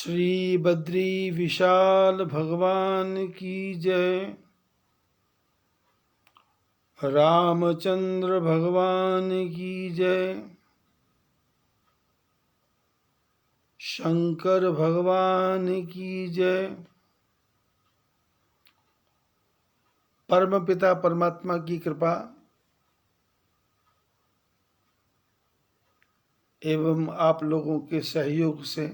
श्री बद्री विशाल भगवान की जय। रामचंद्र भगवान की जय। शंकर भगवान की जय। परम पिता परमात्मा की कृपा एवं आप लोगों के सहयोग से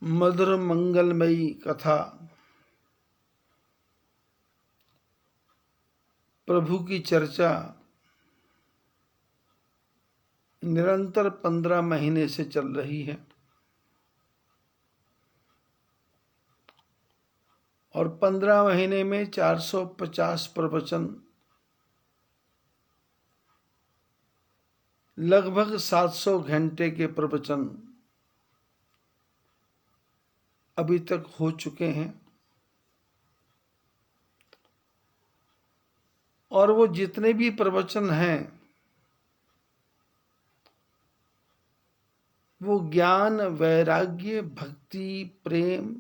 मधुर मंगलमयी कथा प्रभु की चर्चा निरंतर 15 महीने से चल रही है और 15 महीने में 450 प्रवचन, लगभग 700 घंटे के प्रवचन अभी तक हो चुके हैं। और वो जितने भी प्रवचन हैं वो ज्ञान, वैराग्य, भक्ति, प्रेम,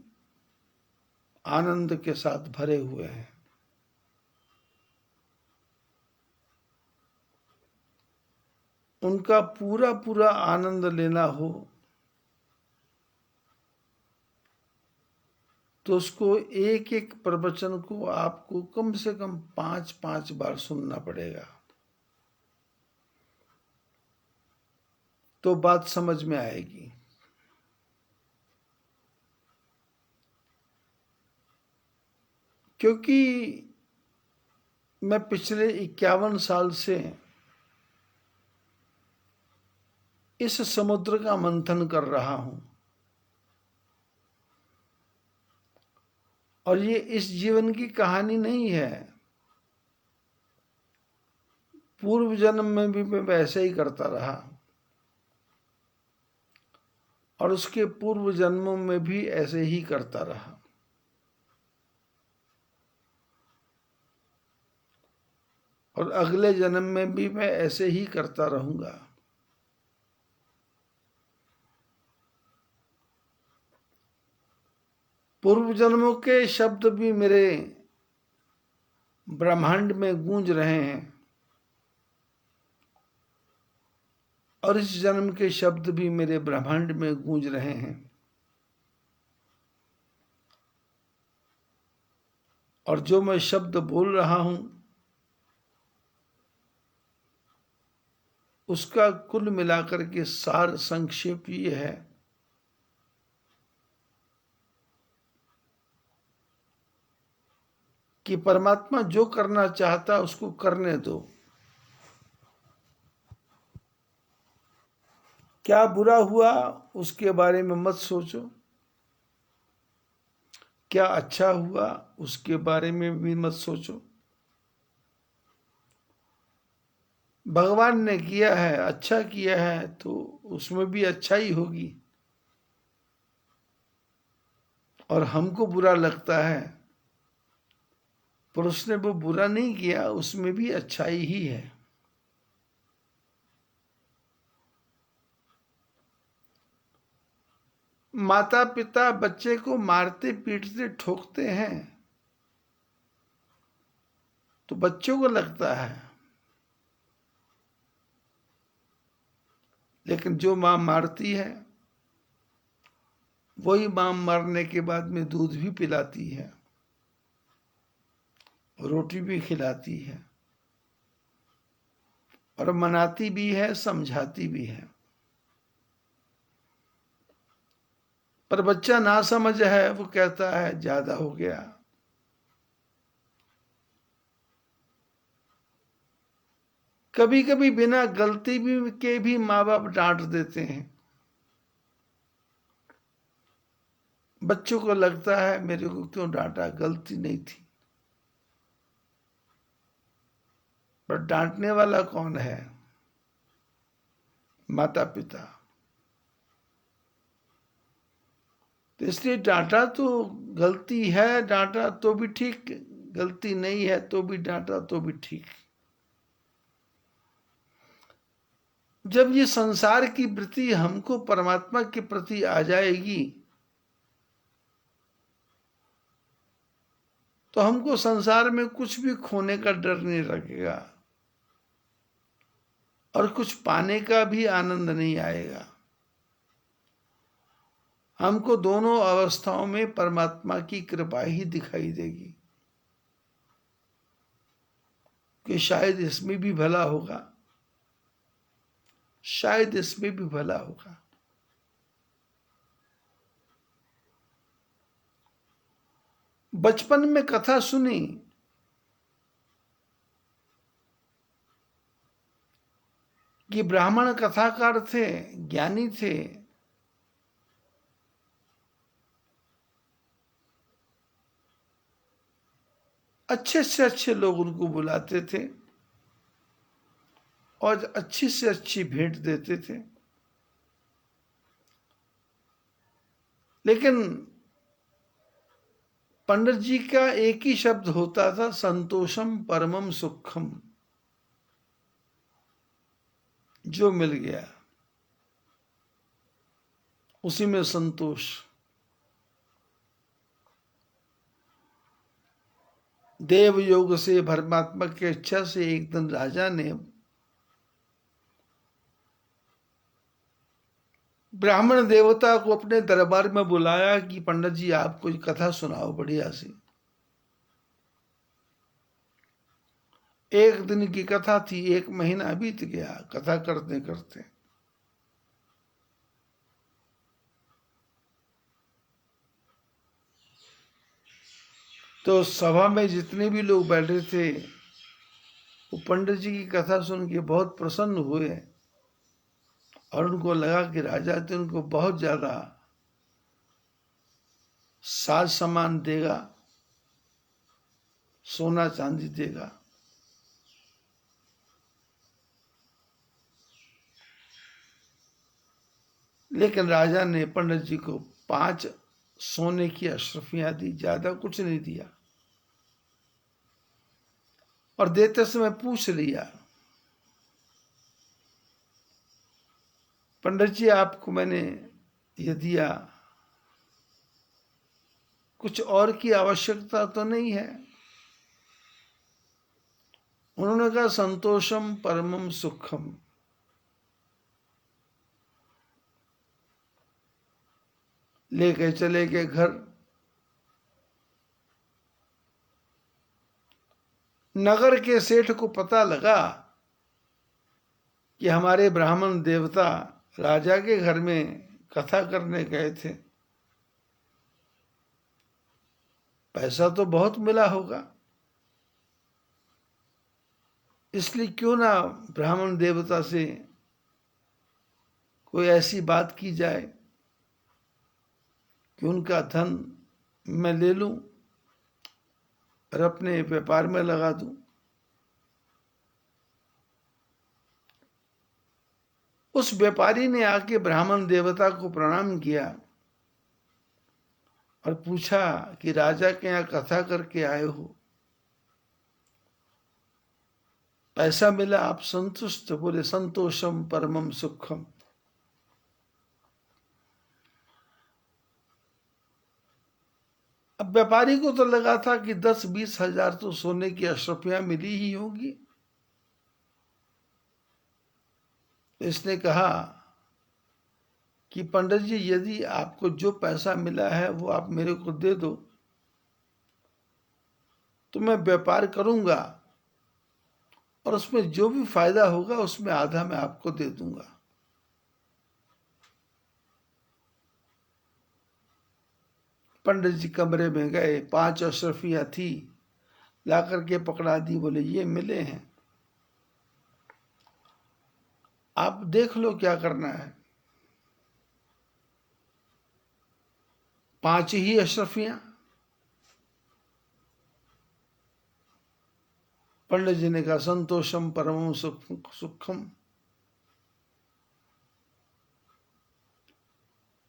आनंद के साथ भरे हुए हैं। उनका पूरा पूरा आनंद लेना हो तो उसको एक एक प्रवचन को आपको कम से कम 5-5 बार सुनना पड़ेगा, तो बात समझ में आएगी। क्योंकि मैं पिछले 51 साल से इस समुद्र का मंथन कर रहा हूं और ये इस जीवन की कहानी नहीं है। पूर्व जन्म में भी मैं वैसे ही करता रहा और उसके पूर्व जन्मों में भी ऐसे ही करता रहा। और अगले जन्म में भी मैं ऐसे ही करता रहूंगा। पूर्व जन्मों के शब्द भी मेरे ब्रह्मांड में गूंज रहे हैं और इस जन्म के शब्द भी मेरे ब्रह्मांड में गूंज रहे हैं। और जो मैं शब्द बोल रहा हूं उसका कुल मिलाकर के सार संक्षेप ये है कि परमात्मा जो करना चाहता उसको करने दो। क्या बुरा हुआ उसके बारे में मत सोचो, क्या अच्छा हुआ उसके बारे में भी मत सोचो। भगवान ने किया है, अच्छा किया है तो उसमें भी अच्छा ही होगी, और हमको बुरा लगता है पर उसने वो बुरा नहीं किया, उसमें भी अच्छाई ही है। माता पिता बच्चे को मारते पीटते ठोकते हैं तो बच्चों को लगता है, लेकिन जो मां मारती है वही मां मरने के बाद में दूध भी पिलाती है, रोटी भी खिलाती है और मनाती भी है, समझाती भी है। पर बच्चा ना समझ है, वो कहता है ज्यादा हो गया। कभी कभी बिना गलती भी के भी माँ बाप डांट देते हैं। बच्चों को लगता है मेरे को क्यों डांटा, गलती नहीं थी। पर डांटने वाला कौन है? माता पिता। तो इसलिए डांटा तो गलती है, डांटा तो भी ठीक, गलती नहीं है तो भी डांटा तो भी ठीक। जब ये संसार की वृत्ति हमको परमात्मा के प्रति आ जाएगी तो हमको संसार में कुछ भी खोने का डर नहीं लगेगा और कुछ पाने का भी आनंद नहीं आएगा। हमको दोनों अवस्थाओं में परमात्मा की कृपा ही दिखाई देगी कि शायद इसमें भी भला होगा, शायद इसमें भी भला होगा। बचपन में कथा सुनी कि ब्राह्मण कथाकार थे, ज्ञानी थे, अच्छे से अच्छे लोग उनको बुलाते थे और अच्छी से अच्छी भेंट देते थे। लेकिन पंडित जी का एक ही शब्द होता था, संतोषम परमम सुखम। जो मिल गया उसी में संतोष। देव योग से, परमात्मा की इच्छा से एक दिन राजा ने ब्राह्मण देवता को अपने दरबार में बुलाया कि पंडित जी आप कोई कथा सुनाओ बढ़िया सी। एक दिन की कथा थी, एक महीना बीत गया कथा करते करते। तो सभा में जितने भी लोग बैठे थे वो पंडित जी की कथा सुन के बहुत प्रसन्न हुए और उनको लगा कि राजा तो उनको बहुत ज्यादा साज सामान देगा, सोना चांदी देगा। लेकिन राजा ने पंडित जी को 5 सोने की अशरफियां दी, ज्यादा कुछ नहीं दिया। और देते समय पूछ लिया, पंडित जी आपको मैंने ये दिया, कुछ और की आवश्यकता तो नहीं है? उन्होंने कहा संतोषम परमम सुखम। लेके चले गए घर। नगर के सेठ को पता लगा कि हमारे ब्राह्मण देवता राजा के घर में कथा करने गए थे, पैसा तो बहुत मिला होगा, इसलिए क्यों ना ब्राह्मण देवता से कोई ऐसी बात की जाए कि उनका धन मैं ले लूं और अपने व्यापार में लगा दूं। उस व्यापारी ने आके ब्राह्मण देवता को प्रणाम किया और पूछा कि राजा के यहाँ कथा करके आए हो, पैसा मिला, आप संतुष्ट? बोले संतोषम परमम सुखम। अब व्यापारी को तो लगा था कि 10-20 हजार तो सोने की अशरफियां मिली ही होगी। इसने कहा कि पंडित जी यदि आपको जो पैसा मिला है वो आप मेरे को दे दो तो मैं व्यापार करूंगा और उसमें जो भी फायदा होगा उसमें आधा मैं आपको दे दूंगा। पंडित जी कमरे में गए, 5 अशरफियां थी, ला करके पकड़ा दी, बोले ये मिले हैं, आप देख लो क्या करना है। 5 ही अशरफियां। पंडित जी ने कहा संतोषम परमम सुखम।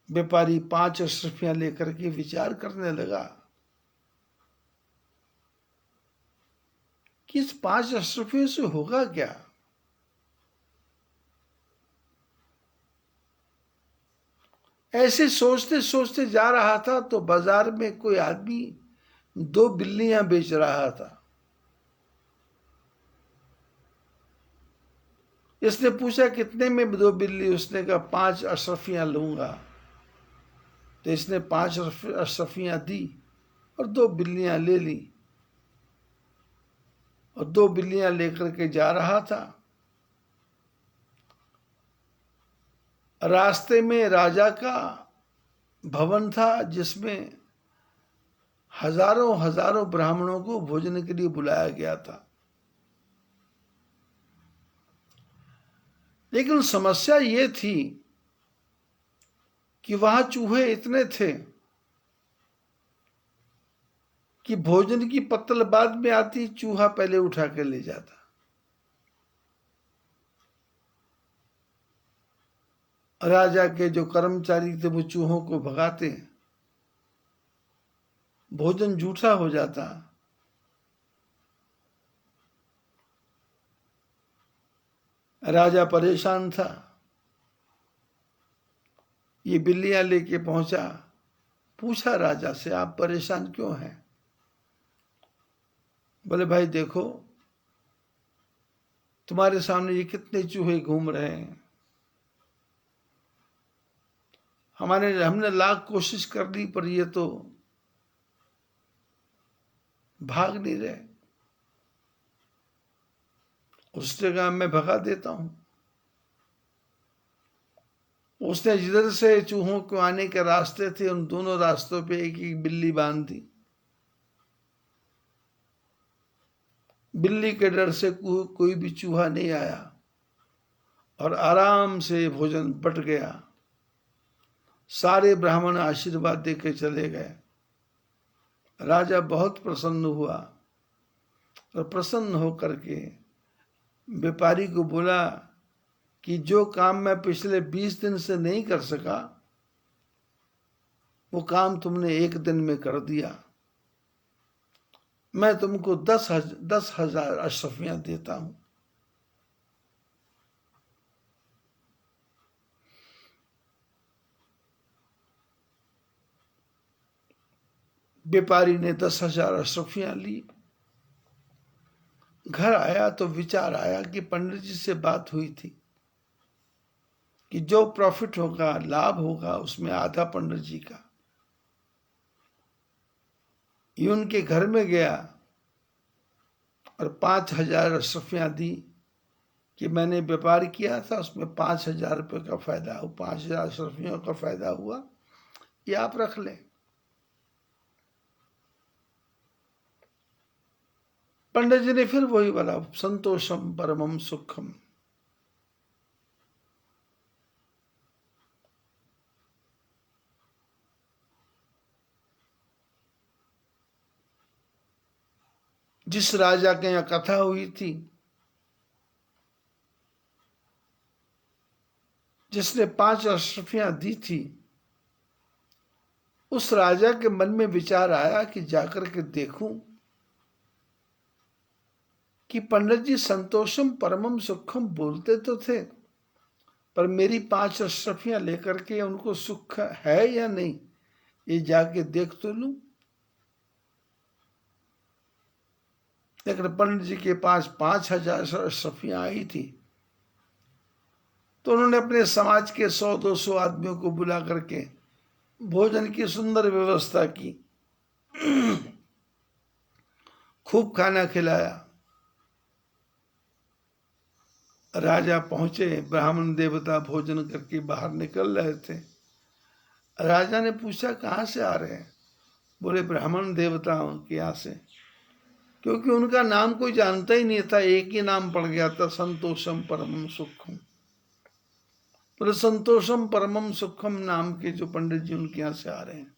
व्यापारी 5 अशरफियां लेकर के विचार करने लगा कि इस 5 अशरफियों से होगा क्या। ऐसे सोचते सोचते जा रहा था तो बाजार में कोई आदमी 2 बिल्लियां बेच रहा था। इसने पूछा कितने में 2 बिल्ली? उसने कहा 5 अशरफियां लूंगा। तो इसने 5 अशरफियां दी और 2 बिल्लियां ले ली और 2 बिल्लियां लेकर के जा रहा था। रास्ते में राजा का भवन था जिसमें हजारों हजारों ब्राह्मणों को भोजन के लिए बुलाया गया था। लेकिन समस्या ये थी कि वहां चूहे इतने थे कि भोजन की पत्तल बाद में आती, चूहा पहले उठा के ले जाता। राजा के जो कर्मचारी थे वो चूहों को भगाते, भोजन जूठा हो जाता। राजा परेशान था। ये बिल्लियां लेके पहुंचा, पूछा राजा से आप परेशान क्यों हैं? बोले भाई देखो, तुम्हारे सामने ये कितने चूहे घूम रहे हैं, हमने लाख कोशिश कर ली पर ये तो भाग नहीं रहे। उसने कहा मैं भगा देता हूं। उसने जिधर से चूहों को आने के रास्ते थे उन दोनों रास्तों पे एक एक बिल्ली बांध दी। बिल्ली के डर से कोई भी चूहा नहीं आया और आराम से भोजन बट गया। सारे ब्राह्मण आशीर्वाद देके चले गए। राजा बहुत प्रसन्न हुआ और प्रसन्न होकर के व्यापारी को बोला कि जो काम मैं पिछले 20 दिन से नहीं कर सका वो काम तुमने एक दिन में कर दिया। मैं तुमको 10,000 अशरफियां देता हूं। व्यापारी ने 10,000 अशरफियां ली। घर आया तो विचार आया कि पंडित जी से बात हुई थी कि जो प्रॉफिट होगा, लाभ होगा, उसमें आधा पंडित जी का। ये उनके घर में गया और 5,000 अशरफियां दी कि मैंने व्यापार किया था, उसमें 5,000 रुपये का फायदा हुआ, 5,000 अशरफियों का फायदा हुआ, ये आप रख लें। पंडित जी ने फिर वही बोला, संतोषम परमम सुखम। जिस राजा के यहाँ कथा हुई थी, जिसने 5 अशरफियां दी थी, उस राजा के मन में विचार आया कि जाकर के देखूं कि पंडित जी संतोषम परमम सुखम बोलते तो थे पर मेरी 5 अशरफियां लेकर के उनको सुख है या नहीं, ये जाके देख तो लूं। लेकिन पंडित जी के पास 5,000 अशरफियां आई थी तो उन्होंने अपने समाज के 100-200 आदमियों को बुला करके भोजन की सुंदर व्यवस्था की, खूब खाना खिलाया। राजा पहुंचे, ब्राह्मण देवता भोजन करके बाहर निकल रहे थे। राजा ने पूछा कहाँ से आ रहे हैं? बोले ब्राह्मण देवताओं के यहाँ से। क्योंकि उनका नाम कोई जानता ही नहीं था, एक ही नाम पड़ गया था, संतोषम परमम सुखम। बोले संतोषम परमम सुखम नाम के जो पंडित जी उनके यहाँ से आ रहे हैं।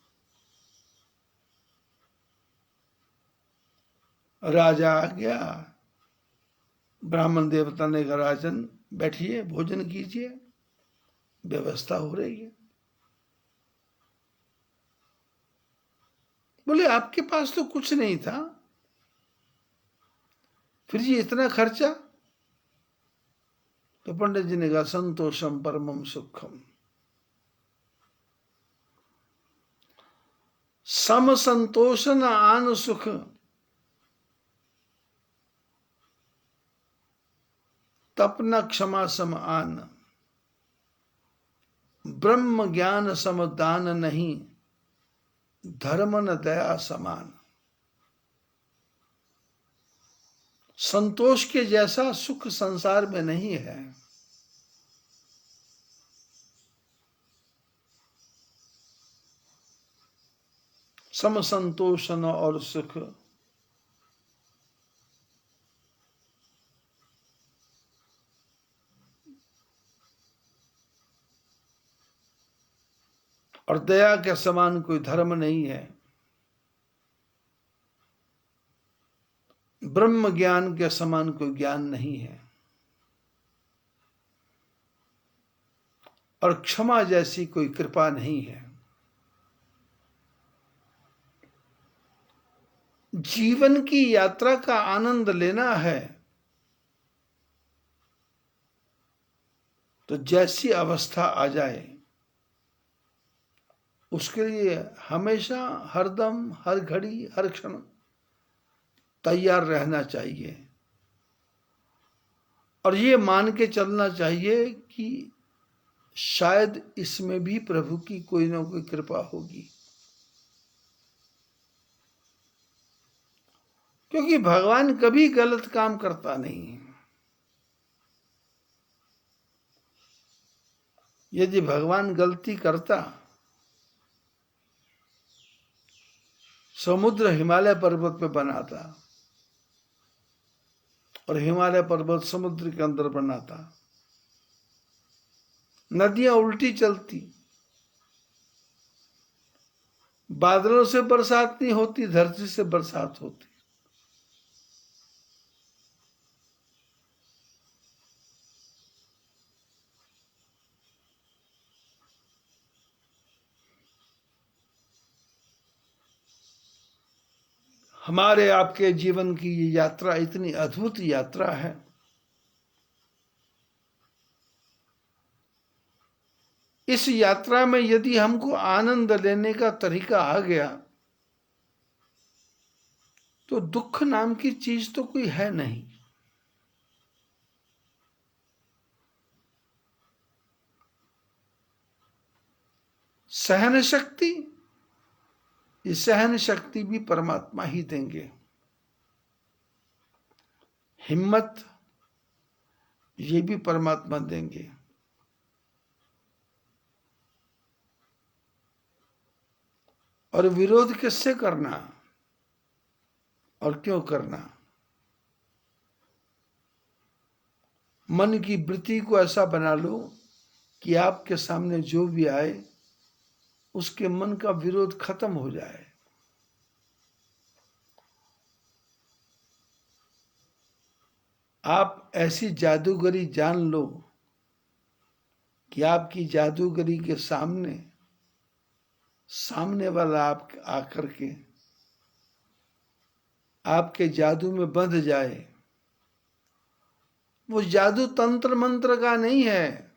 राजा आ गया। ब्राह्मण देवता ने कहा राजन बैठिए, भोजन कीजिए, व्यवस्था हो रही है। बोले आपके पास तो कुछ नहीं था, फिर ये इतना खर्चा? तो पंडित जी ने कहा संतोषम परमम सुखम। सम संतोष न आन सुख, तप न क्षमा सम आन, ब्रह्म ज्ञान सम दान नहीं, धर्म न दया समान। संतोष के जैसा सुख संसार में नहीं है। सम संतोष न और सुख, और दया के समान कोई धर्म नहीं है। ब्रह्म ज्ञान के समान कोई ज्ञान नहीं है, और क्षमा जैसी कोई कृपा नहीं है। जीवन की यात्रा का आनंद लेना है तो जैसी अवस्था आ जाए उसके लिए हमेशा, हरदम, हर घड़ी, हर क्षण तैयार रहना चाहिए, और ये मान के चलना चाहिए कि शायद इसमें भी प्रभु की कोई ना कोई कृपा होगी, क्योंकि भगवान कभी गलत काम करता नहीं। यदि भगवान गलती करता, समुद्र हिमालय पर्वत पे बनाता और हिमालय पर्वत समुद्र के अंदर बनाता, नदियां उल्टी चलती, बादलों से बरसात नहीं होती, धरती से बरसात होती। हमारे आपके जीवन की ये यात्रा इतनी अद्भुत यात्रा है। इस यात्रा में यदि हमको आनंद लेने का तरीका आ गया तो दुख नाम की चीज तो कोई है नहीं। सहन शक्ति, ये सहन शक्ति भी परमात्मा ही देंगे। हिम्मत, ये भी परमात्मा देंगे। और विरोध किससे करना और क्यों करना? मन की वृत्ति को ऐसा बना लो कि आपके सामने जो भी आए उसके मन का विरोध खत्म हो जाए। आप ऐसी जादूगरी जान लो कि आपकी जादूगरी के सामने वाला आप आकर के आपके जादू में बंध जाए। वो जादू तंत्र मंत्र का नहीं है,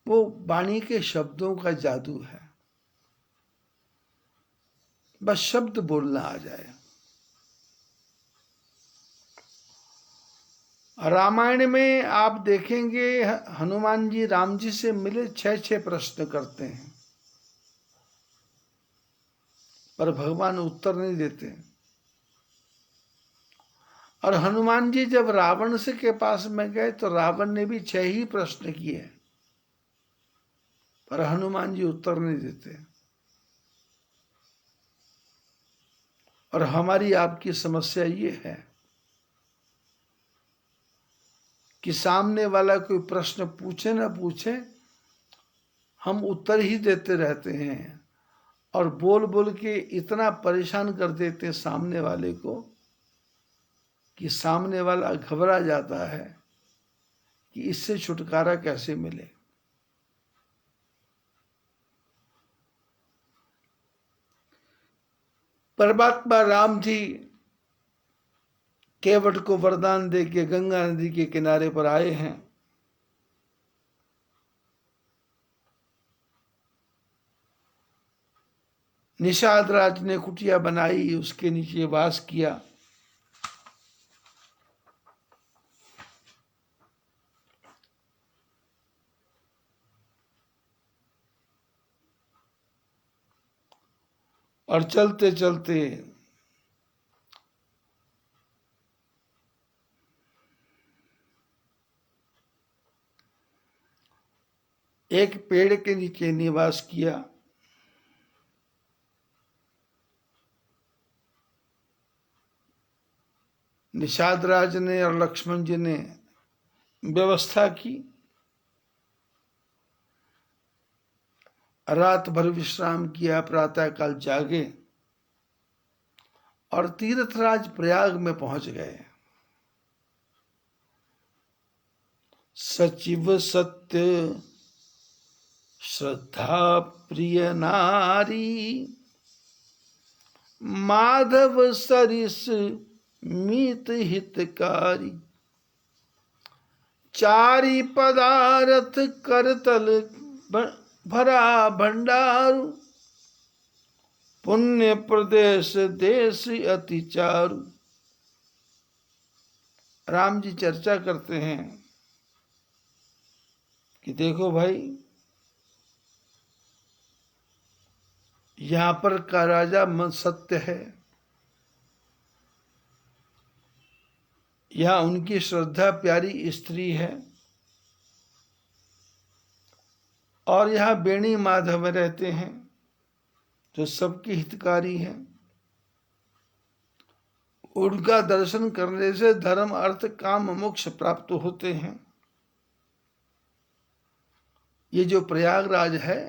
वो वाणी के शब्दों का जादू है। बस शब्द बोलना आ जाए। रामायण में आप देखेंगे हनुमान जी राम जी से मिले 6 प्रश्न करते हैं, पर भगवान उत्तर नहीं देते। और हनुमान जी जब रावण से के पास में गए तो रावण ने भी 6 ही प्रश्न किए, पर हनुमान जी उत्तर नहीं देते। और हमारी आपकी समस्या ये है कि सामने वाला कोई प्रश्न पूछे ना पूछे, हम उत्तर ही देते रहते हैं और बोल बोल के इतना परेशान कर देते हैं सामने वाले को कि सामने वाला घबरा जाता है कि इससे छुटकारा कैसे मिले। परमात्मा राम जी केवट को वरदान दे के गंगा नदी के किनारे पर आए हैं। निषाद राज ने कुटिया बनाई, उसके नीचे वास किया। और चलते चलते एक पेड़ के नीचे निवास किया। निषाद राज ने और लक्ष्मण जी ने व्यवस्था की, रात भर विश्राम किया, प्रातः काल जागे और तीर्थराज प्रयाग में पहुंच गए। सचिव सत्य श्रद्धा प्रिय नारी, माधव सरिस मीत हितकारी, चारि पदारथ करतल भरा भंडारु, पुण्य प्रदेश देश अति चारु। राम जी चर्चा करते हैं कि देखो भाई, यहां पर का राजा मन सत्य है, यहां उनकी श्रद्धा प्यारी स्त्री है, और यहां बेणी माधव रहते हैं जो सबके हितकारी हैं। उनका दर्शन करने से धर्म अर्थ काम मोक्ष प्राप्त होते हैं। ये जो प्रयागराज है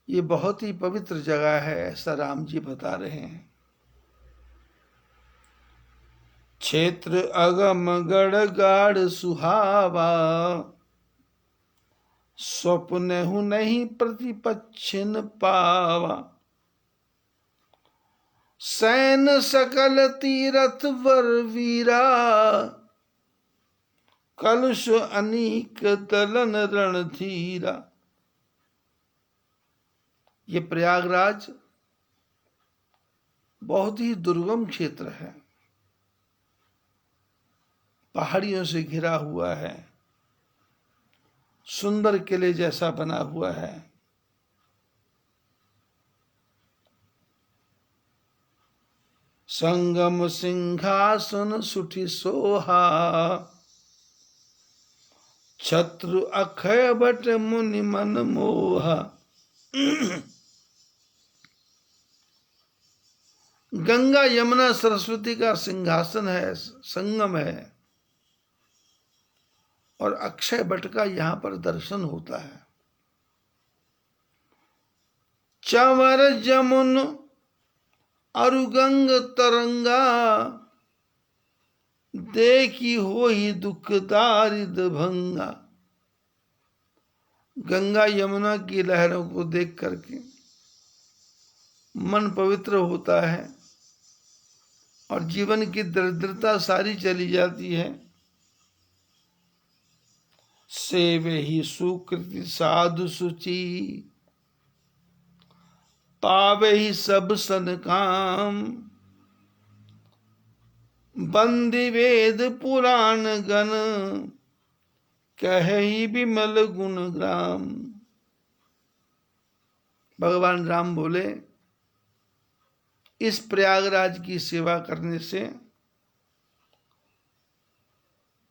ये बहुत ही पवित्र जगह है, ऐसा राम जी बता रहे हैं। क्षेत्र अगम गढ़ गाढ़ सुहावा, स्वप्न हूं नहीं प्रतिपच्छिन पावा, सैन सकल तीरथ वर वीरा, कलुष अनीक दलन रणधीरा। ये प्रयागराज बहुत ही दुर्गम क्षेत्र है, पहाड़ियों से घिरा हुआ है, सुंदर किले जैसा बना हुआ है। संगम सिंहासन सुठी सोहा, छत्रु अक्षय बट मुनि मन मोहा। गंगा यमुना सरस्वती का सिंहासन है, संगम है, और अक्षय बट का यहां पर दर्शन होता है। चंवर जमुन अरुगंग तरंगा, देखी हो ही दुख दारिद भंगा। गंगा यमुना की लहरों को देख करके मन पवित्र होता है और जीवन की दरिद्रता सारी चली जाती है। सेवे ही सुकृति साधु सुचि, पावे ही सब सन काम। बंदी वेद पुराण गण, कहे ही विमल गुण ग्राम। भगवान राम बोले, इस प्रयागराज की सेवा करने से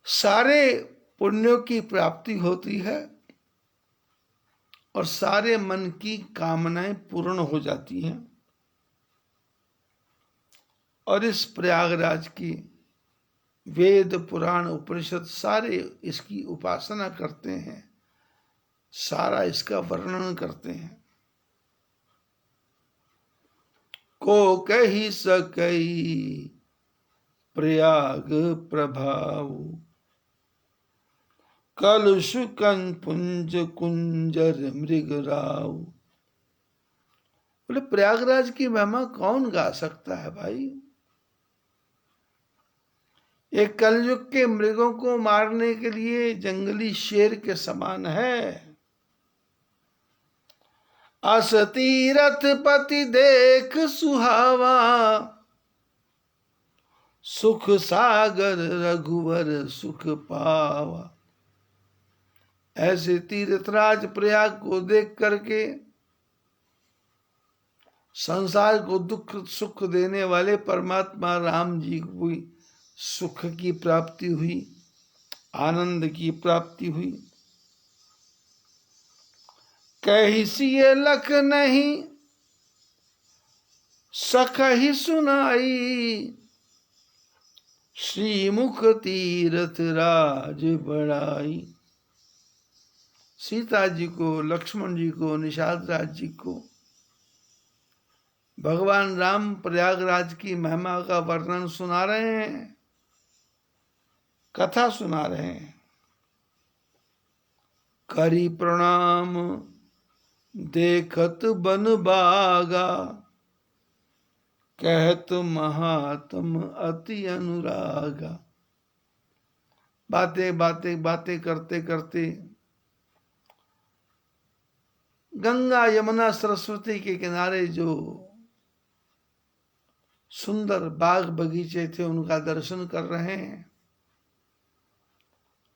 सारे पुण्यों की प्राप्ति होती है और सारे मन की कामनाएं पूर्ण हो जाती हैं। और इस प्रयागराज की वेद पुराण उपनिषद सारे इसकी उपासना करते हैं, सारा इसका वर्णन करते हैं। को कही सकई प्रयाग प्रभाव, कलुष पुंज कुंजर मृगराव। बोले प्रयागराज की महिमा कौन गा सकता है भाई? एक कलयुग के मृगों को मारने के लिए जंगली शेर के समान है। अस तीरथ पति देख सुहावा, सुख सागर रघुवर सुख पावा। ऐसे तीर्थराज प्रयाग को देख करके संसार को दुख सुख देने वाले परमात्मा राम जी को भी सुख की प्राप्ति हुई, आनंद की प्राप्ति हुई। कही सिए लख नहीं सकहि सुनाई, श्रीमुख तीरथ राज बढ़ाई। सीता जी को, लक्ष्मण जी को, निषाद राज जी को भगवान राम प्रयागराज की महिमा का वर्णन सुना रहे हैं, कथा सुना रहे हैं। करी प्रणाम देखत बन बागा, कहत महात्म अति अनुरागा। बातें बातें बातें करते करते गंगा यमुना सरस्वती के किनारे जो सुंदर बाग बगीचे थे उनका दर्शन कर रहे हैं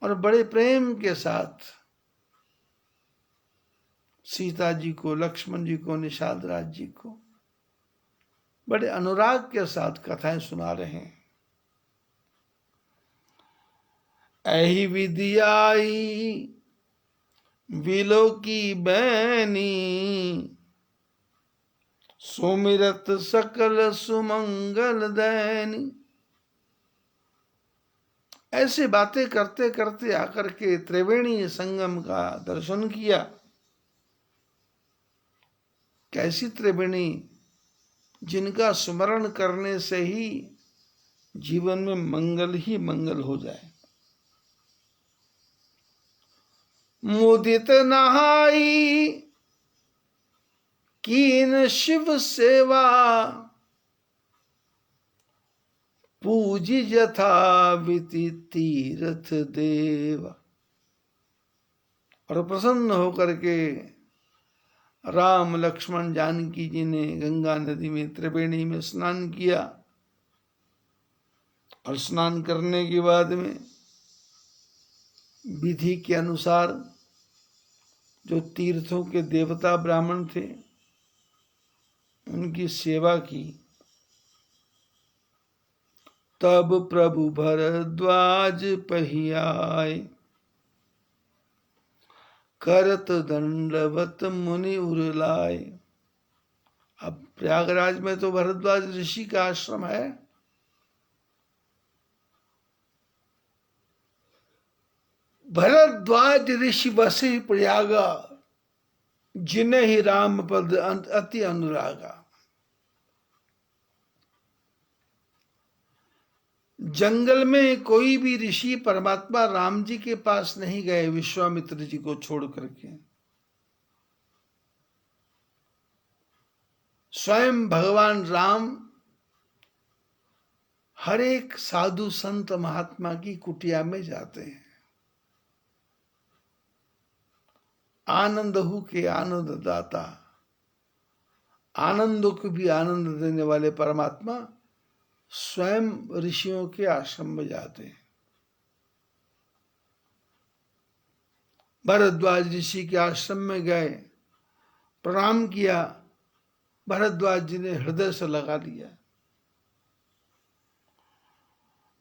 और बड़े प्रेम के साथ सीता जी को, लक्ष्मण जी को, निषाद राज जी को बड़े अनुराग के साथ कथाएं सुना रहे हैं। ऐही विधि आई विलो की बैनी, सुमिरत सकल सुमंगल दैनी। ऐसे बातें करते करते आकर के त्रिवेणी संगम का दर्शन किया। कैसी त्रिवेणी, जिनका स्मरण करने से ही जीवन में मंगल ही मंगल हो जाए। मुदित नहाई कीन शिव सेवा, पूजी यथा विति तीर्थ देवा। और प्रसन्न होकर के राम लक्ष्मण जानकी जी ने गंगा नदी में त्रिवेणी में स्नान किया और स्नान करने के बाद में विधि के अनुसार जो तीर्थों के देवता ब्राह्मण थे उनकी सेवा की। तब प्रभु भरद्वाज पहियाए, करत दंडवत मुनि उरलाए। अब प्रयागराज में तो भरद्वाज ऋषि का आश्रम है। भरद्वाज ऋषि बसे प्रयागा, जिन्हें ही राम पद अति अनुरागा। जंगल में कोई भी ऋषि परमात्मा राम जी के पास नहीं गए विश्वामित्र जी को छोड़ करके। स्वयं भगवान राम हर एक साधु संत महात्मा की कुटिया में जाते हैं। आनंद हु के आनंद दाता, आनंदों को भी आनंद देने वाले परमात्मा स्वयं ऋषियों के आश्रम में जाते हैं। भरद्वाज ऋषि के आश्रम में गए, प्रणाम किया। भरद्वाज जी ने हृदय से लगा लिया।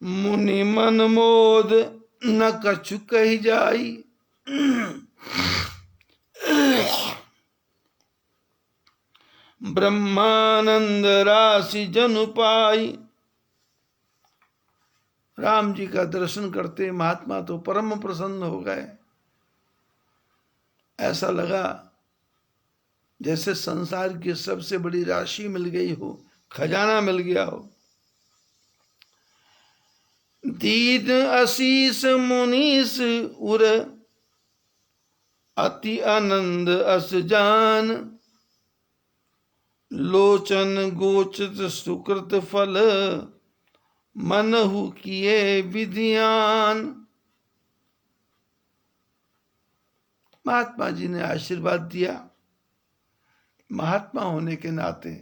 मुनि मन मोद न कछु कही जाई, ब्रह्मानंद राशि जनु पाई। राम जी का दर्शन करते महात्मा तो परम प्रसन्न हो गए। ऐसा लगा जैसे संसार की सबसे बड़ी राशि मिल गई हो, खजाना मिल गया हो। दीन आशीष मुनीस उर, अति आनंद अस जान। लोचन गोचित सुकृत फल, मनहु किए विधियान। महात्मा जी ने आशीर्वाद दिया। महात्मा होने के नाते,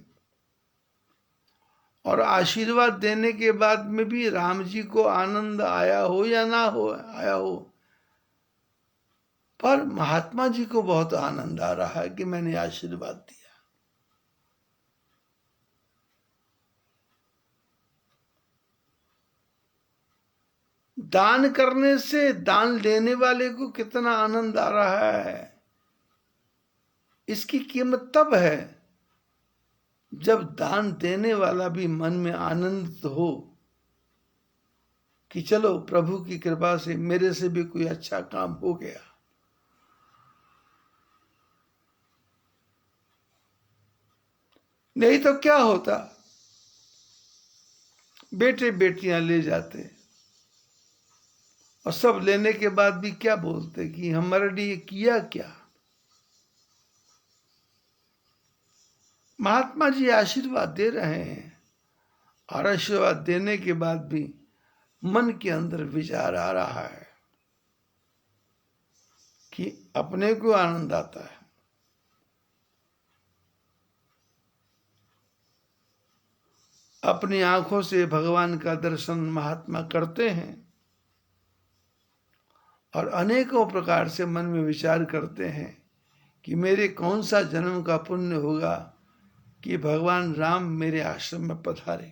और आशीर्वाद देने के बाद में भी राम जी को आनंद आया हो या ना हो आया हो, पर महात्मा जी को बहुत आनंद आ रहा है कि मैंने आशीर्वाद दिया। दान करने से दान लेने वाले को कितना आनंद आ रहा है, इसकी कीमत तब है जब दान देने वाला भी मन में आनंदित हो कि चलो प्रभु की कृपा से मेरे से भी कोई अच्छा काम हो गया। नहीं तो क्या होता, बेटे बेटियां ले जाते और सब लेने के बाद भी क्या बोलते कि हमारे लिए किया क्या। महात्मा जी आशीर्वाद दे रहे हैं, और आशीर्वाद देने के बाद भी मन के अंदर विचार आ रहा है कि अपने को आनंद आता है। अपनी आंखों से भगवान का दर्शन महात्मा करते हैं और अनेकों प्रकार से मन में विचार करते हैं कि मेरे कौन सा जन्म का पुण्य होगा कि भगवान राम मेरे आश्रम में पधारे।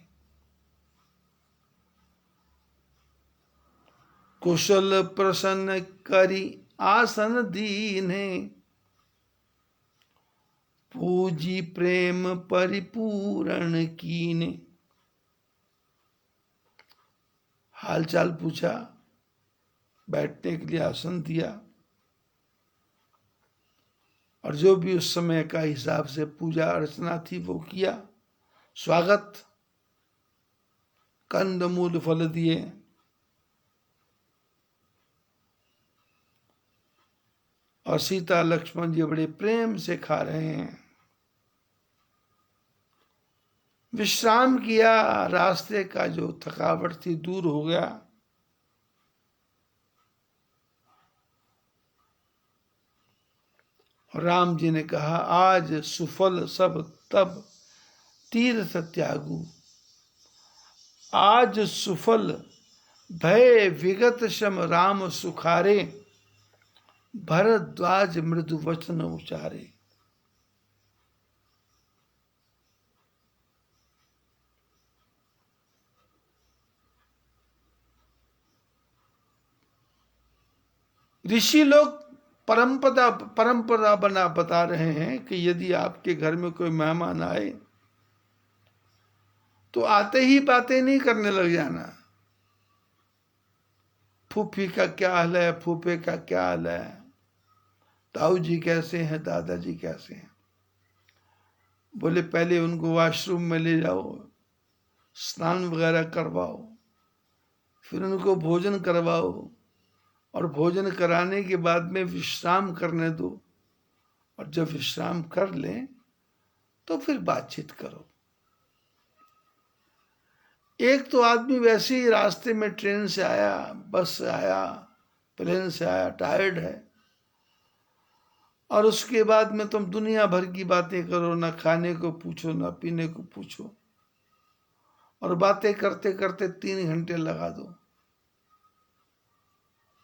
कुशल प्रसन्न करी आसन दीने, पूजी प्रेम परिपूर्ण कीने। हालचाल पूछा, बैठने के लिए आसन दिया, और जो भी उस समय का हिसाब से पूजा अर्चना थी वो किया। स्वागत, कंद मूल फल दिए, और सीता लक्ष्मण जी बड़े प्रेम से खा रहे हैं। विश्राम किया, रास्ते का जो थकावट थी दूर हो गया। राम जी ने कहा, आज सुफल सब तब तीर्थ त्यागू। आज सुफल भय विगत शम राम सुखारे, भरद्वाज मृदु वचन उचारे। ऋषि लोग परंपरा बना बता रहे हैं कि यदि आपके घर में कोई मेहमान आए तो आते ही बातें नहीं करने लग जाना। फूफी का क्या हाल है, फूफे का क्या हाल है, ताऊ जी कैसे हैं, दादाजी कैसे हैं। बोले पहले उनको वॉशरूम में ले जाओ, स्नान वगैरह करवाओ, फिर उनको भोजन करवाओ, और भोजन कराने के बाद में विश्राम करने दो, और जब विश्राम कर लें तो फिर बातचीत करो। एक तो आदमी वैसे ही रास्ते में ट्रेन से आया, बस से आया, प्लेन से आया, टायर्ड है, और उसके बाद में तुम दुनिया भर की बातें करो, ना खाने को पूछो ना पीने को पूछो, और बातें करते करते 3 घंटे लगा दो।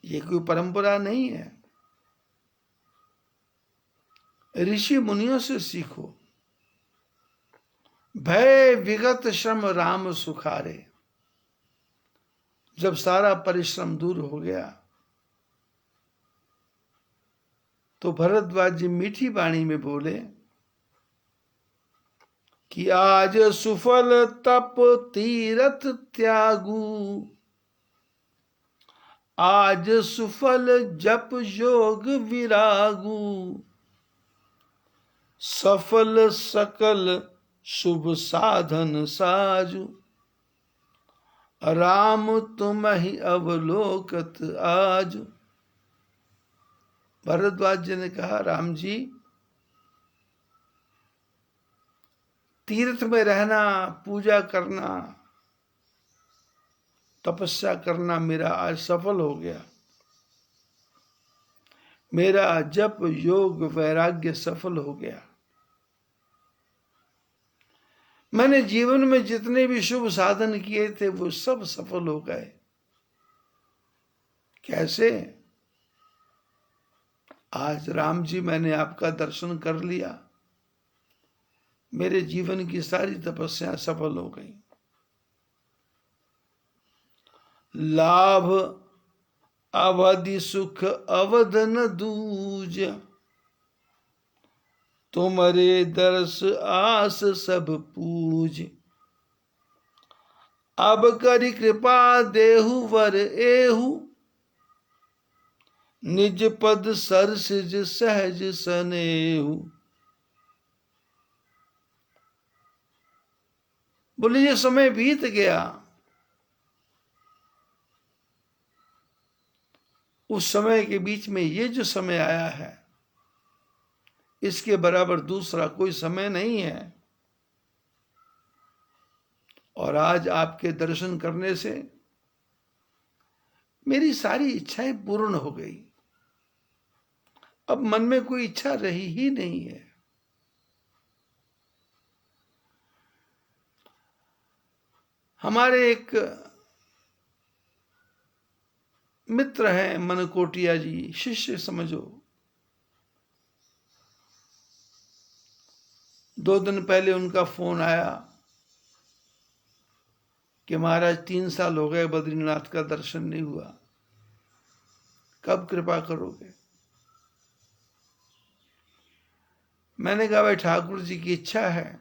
ये कोई परंपरा नहीं है। ऋषि मुनियों से सीखो। भय विगत श्रम राम सुखारे। जब सारा परिश्रम दूर हो गया तो भरद्वाज जी मीठी वाणी में बोले कि आज सुफल तप तीरथ त्यागू, आज सुफल जप योग विरागू, सफल सकल शुभ साधन साजू, राम तुम ही अवलोकत आज। भरद्वाज जी ने कहा, राम जी, तीर्थ में रहना, पूजा करना, तपस्या करना मेरा आज सफल हो गया। मेरा जप योग वैराग्य सफल हो गया। मैंने जीवन में जितने भी शुभ साधन किए थे वो सब सफल हो गए। कैसे? आज राम जी मैंने आपका दर्शन कर लिया, मेरे जीवन की सारी तपस्या सफल हो गई। लाभ अवधि सुख अवध न दूज, तुम्हारे दर्श आस सब पूज। अब करी कृपा देहु वर एहु, निज पद सरसिज सहज सनेहु। बोले ये समय बीत गया, उस समय के बीच में ये जो समय आया है इसके बराबर दूसरा कोई समय नहीं है। और आज आपके दर्शन करने से मेरी सारी इच्छाएं पूर्ण हो गई। अब मन में कोई इच्छा रही ही नहीं है। हमारे एक मित्र हैं मनकोटिया जी, शिष्य समझो। 2 दिन पहले उनका फोन आया कि महाराज 3 साल हो गए बद्रीनाथ का दर्शन नहीं हुआ, कब कृपा करोगे? मैंने कहा भाई ठाकुर जी की इच्छा है।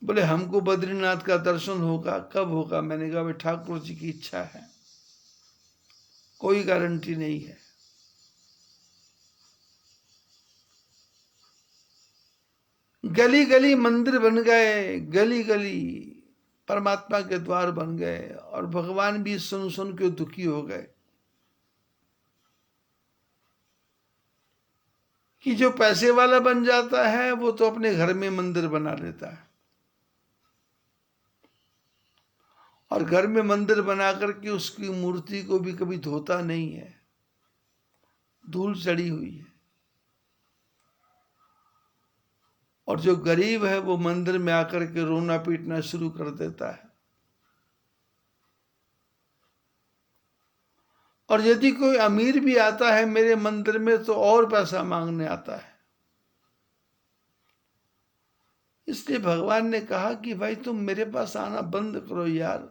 बोले हमको बद्रीनाथ का दर्शन होगा, कब होगा? मैंने कहा भाई ठाकुर जी की इच्छा है, कोई गारंटी नहीं है। गली गली मंदिर बन गए, गली गली परमात्मा के द्वार बन गए, और भगवान भी सुन सुन के दुखी हो गए कि जो पैसे वाला बन जाता है वो तो अपने घर में मंदिर बना लेता है, और घर में मंदिर बना करके उसकी मूर्ति को भी कभी धोता नहीं है, धूल चढ़ी हुई है। और जो गरीब है वो मंदिर में आकर के रोना पीटना शुरू कर देता है। और यदि कोई अमीर भी आता है मेरे मंदिर में तो और पैसा मांगने आता है। इसलिए भगवान ने कहा कि भाई तुम मेरे पास आना बंद करो यार,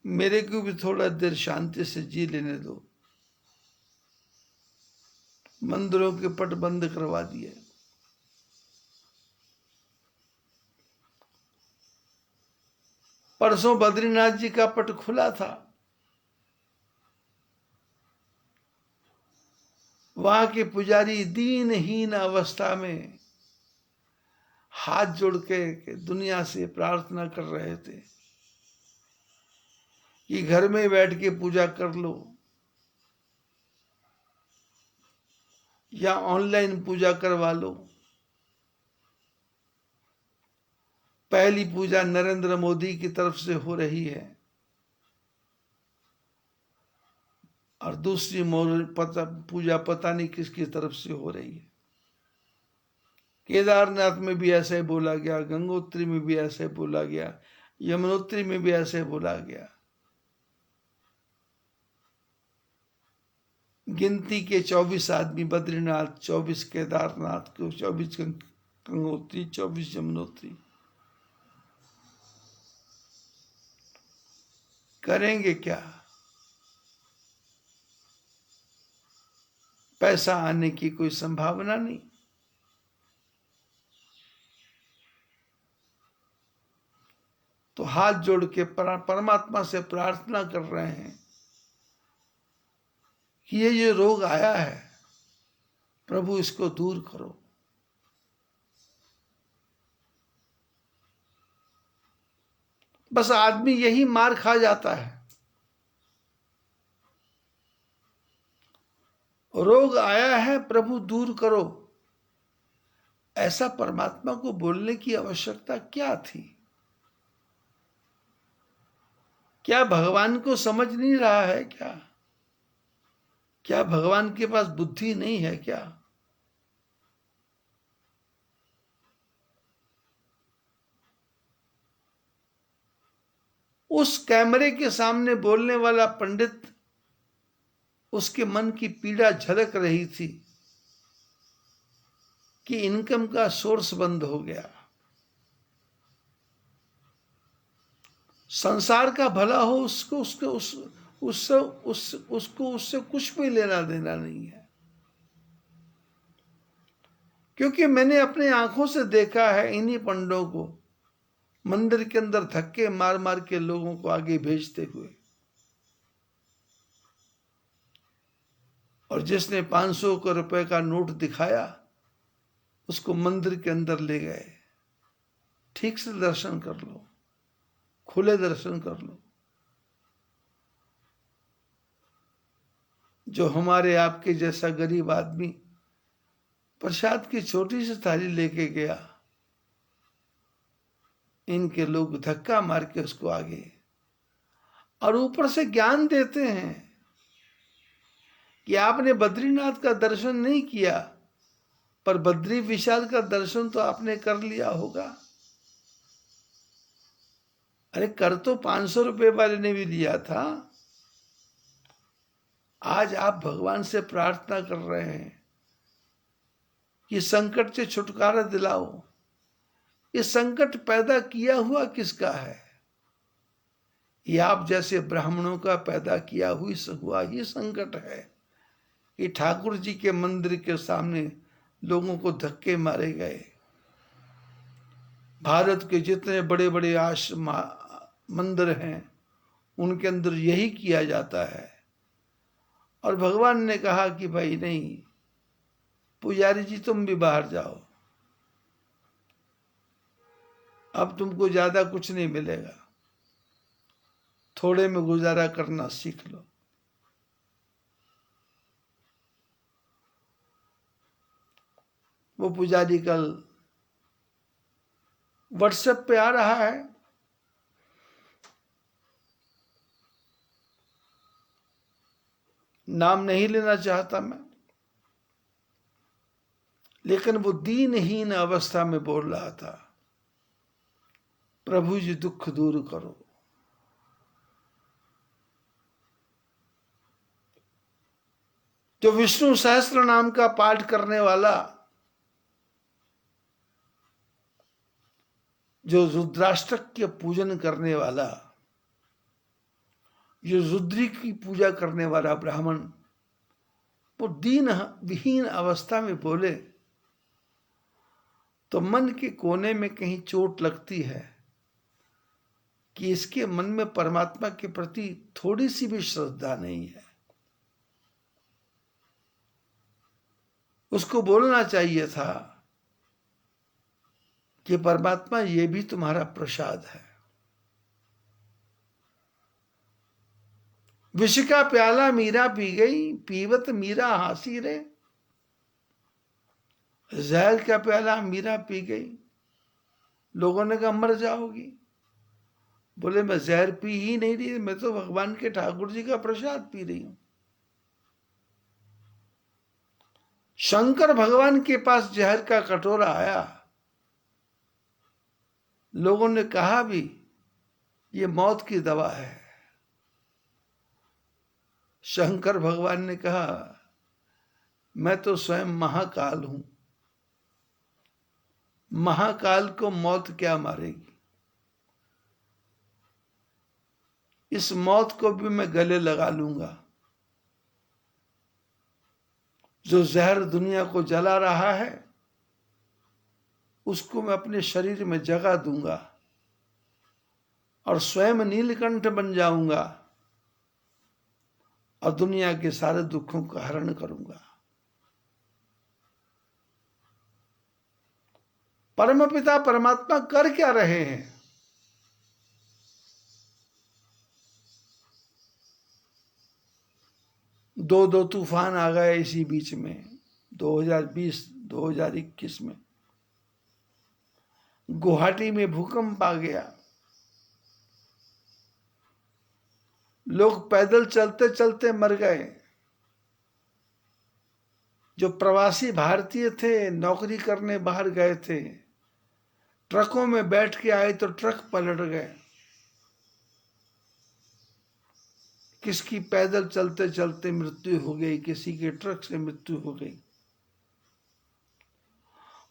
मेरे को भी थोड़ा देर शांति से जी लेने दो। मंदिरों के पट बंद करवा दिए। परसों बद्रीनाथ जी का पट खुला था, वहां के पुजारी दीनहीन अवस्था में हाथ जोड़ के दुनिया से प्रार्थना कर रहे थे कि घर में बैठ के पूजा कर लो या ऑनलाइन पूजा करवा लो। पहली पूजा नरेंद्र मोदी की तरफ से हो रही है और दूसरी पूजा पता नहीं किसकी तरफ से हो रही है। केदारनाथ में भी ऐसे बोला गया, गंगोत्री में भी ऐसे बोला गया, यमुनोत्री में भी ऐसे बोला गया। गिनती के 24 आदमी बद्रीनाथ, 24 केदारनाथ, 24 गंगोत्री, 24 यमुनोत्री। करेंगे क्या? पैसा आने की कोई संभावना नहीं। तो हाथ जोड़ के परमात्मा से प्रार्थना कर रहे हैं कि ये जो रोग आया है प्रभु इसको दूर करो। बस आदमी यही मार खा जाता है। रोग आया है प्रभु दूर करो, ऐसा परमात्मा को बोलने की आवश्यकता क्या थी? क्या भगवान को समझ नहीं रहा है क्या? क्या भगवान के पास बुद्धि नहीं है क्या? उस कैमरे के सामने बोलने वाला पंडित, उसके मन की पीड़ा झलक रही थी कि इनकम का सोर्स बंद हो गया। संसार का भला हो उसको उससे कुछ भी लेना देना नहीं है, क्योंकि मैंने अपने आंखों से देखा है इन्हीं पंडों को मंदिर के अंदर धक्के मार मार के लोगों को आगे भेजते हुए। और जिसने 500 रुपए का नोट दिखाया उसको मंदिर के अंदर ले गए, ठीक से दर्शन कर लो, खुले दर्शन कर लो। जो हमारे आपके जैसा गरीब आदमी प्रसाद की छोटी सी थाली लेके गया, इनके लोग धक्का मार के उसको आगे, और ऊपर से ज्ञान देते हैं कि आपने बद्रीनाथ का दर्शन नहीं किया, पर बद्री विशाल का दर्शन तो आपने कर लिया होगा। अरे कर तो 500 रुपए वाले ने भी लिया था। आज आप भगवान से प्रार्थना कर रहे हैं कि संकट से छुटकारा दिलाओ। ये संकट पैदा किया हुआ किसका है? ये आप जैसे ब्राह्मणों का पैदा किया हुआ ही संकट है कि ठाकुर जी के मंदिर के सामने लोगों को धक्के मारे गए। भारत के जितने बड़े बड़े मंदिर हैं उनके अंदर यही किया जाता है। और भगवान ने कहा कि भाई नहीं, पुजारी जी तुम भी बाहर जाओ, अब तुमको ज्यादा कुछ नहीं मिलेगा, थोड़े में गुजारा करना सीख लो। वो पुजारी कल व्हाट्सएप पे आ रहा है, नाम नहीं लेना चाहता मैं, लेकिन वो दीनहीन अवस्था में बोल रहा था, प्रभु जी दुख दूर करो। जो विष्णु सहस्त्र नाम का पाठ करने वाला, जो रुद्राष्टक के पूजन करने वाला, जो रुद्री की पूजा करने वाला ब्राह्मण, वो दीन विहीन अवस्था में बोले तो मन के कोने में कहीं चोट लगती है कि इसके मन में परमात्मा के प्रति थोड़ी सी भी श्रद्धा नहीं है। उसको बोलना चाहिए था कि परमात्मा ये भी तुम्हारा प्रसाद है। विष का प्याला मीरा पी गई, पीवत मीरा हासी रे। जहर का प्याला मीरा पी गई, लोगों ने कहा मर जाओगी। बोले मैं जहर पी ही नहीं रही, मैं तो भगवान के ठाकुर जी का प्रसाद पी रही हूं। शंकर भगवान के पास जहर का कटोरा आया, लोगों ने कहा भी ये मौत की दवा है। शंकर भगवान ने कहा मैं तो स्वयं महाकाल हूं, महाकाल को मौत क्या मारेगी। इस मौत को भी मैं गले लगा लूंगा। जो जहर दुनिया को जला रहा है उसको मैं अपने शरीर में जगा दूंगा और स्वयं नीलकंठ बन जाऊंगा और दुनिया के सारे दुखों का हरण करूंगा। परमपिता परमात्मा कर क्या रहे हैं? दो तूफान आ गए इसी बीच में, 2020 2021 में गुवाहाटी में भूकंप आ गया। लोग पैदल चलते चलते मर गए। जो प्रवासी भारतीय थे, नौकरी करने बाहर गए थे, ट्रकों में बैठ के आए तो ट्रक पलट गए। किसकी पैदल चलते चलते मृत्यु हो गई, किसी के ट्रक से मृत्यु हो गई,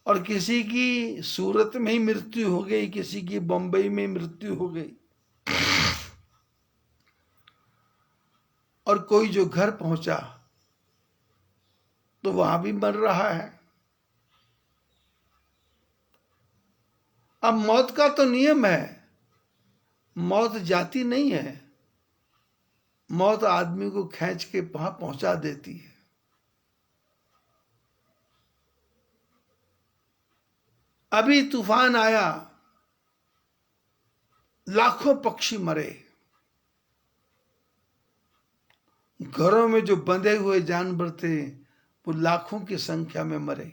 और किसी की सूरत में ही मृत्यु हो गई, किसी की बंबई में मृत्यु हो गई, और कोई जो घर पहुंचा तो वहां भी मर रहा है। अब मौत का तो नियम है, मौत जाती नहीं है, मौत आदमी को खींच के वहां पहुंचा देती है। अभी तूफान आया, लाखों पक्षी मरे, घरों में जो बंधे हुए जानवर थे वो लाखों की संख्या में मरे।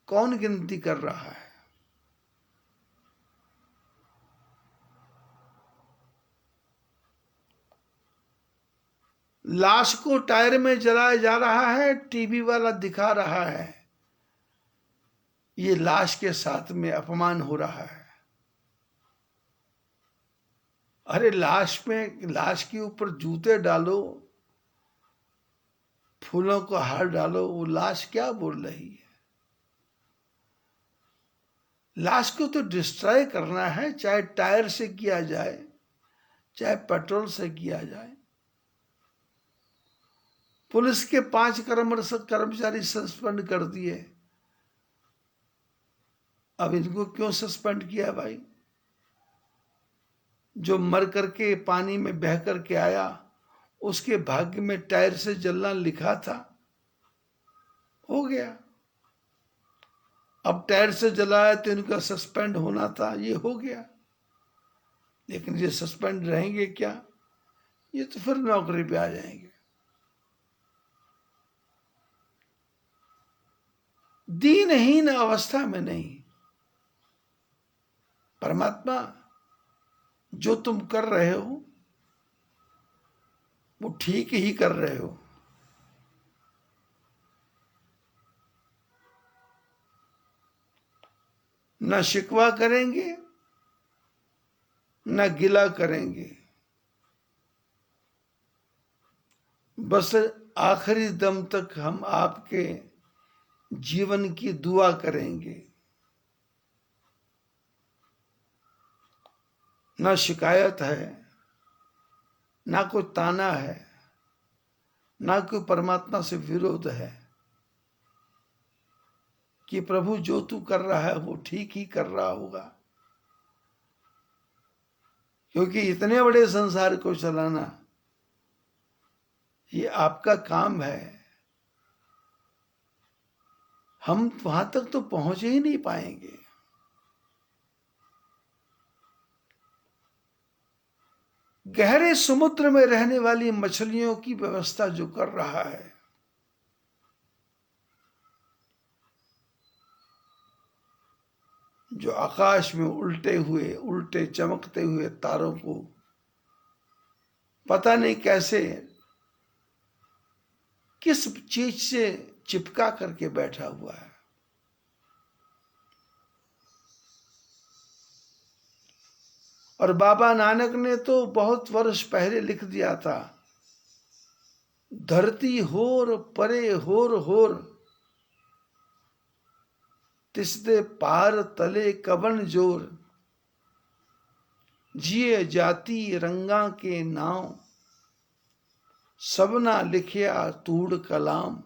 कौन गिनती कर रहा है? लाश को टायर में जलाया जा रहा है, टीवी वाला दिखा रहा है, ये लाश के साथ में अपमान हो रहा है। अरे लाश के ऊपर जूते डालो, फूलों को हार डालो, वो लाश क्या बोल रही है? लाश को तो डिस्ट्रॉय करना है, चाहे टायर से किया जाए, चाहे पेट्रोल से किया जाए। पुलिस के 5 कर्मचारी सस्पेंड कर दिए। अब इनको क्यों सस्पेंड किया भाई? जो मर करके पानी में बह करके आया, उसके भाग्य में टायर से जलना लिखा था, हो गया। अब टायर से जलाया तो इनका सस्पेंड होना था, ये हो गया। लेकिन ये सस्पेंड रहेंगे क्या? ये तो फिर नौकरी पे आ जाएंगे। दीनहीन अवस्था में नहीं। परमात्मा जो तुम कर रहे हो वो ठीक ही कर रहे हो। न शिकवा करेंगे, न गिला करेंगे, बस आखिरी दम तक हम आपके जीवन की दुआ करेंगे। ना शिकायत है, ना कोई ताना है, ना कोई परमात्मा से विरोध है कि प्रभु जो तू कर रहा है वो ठीक ही कर रहा होगा, क्योंकि इतने बड़े संसार को चलाना ये आपका काम है। हम वहां तक तो पहुंच ही नहीं पाएंगे। गहरे समुद्र में रहने वाली मछलियों की व्यवस्था जो कर रहा है, जो आकाश में उल्टे चमकते हुए तारों को पता नहीं कैसे किस चीज से चिपका करके बैठा हुआ है। और बाबा नानक ने तो बहुत वर्ष पहले लिख दिया था, धरती होर परे होर होर, तिसदे पार तले कवन जोर, जिए जाती रंगा के नाव, सबना लिखिया तूड़ कलाम,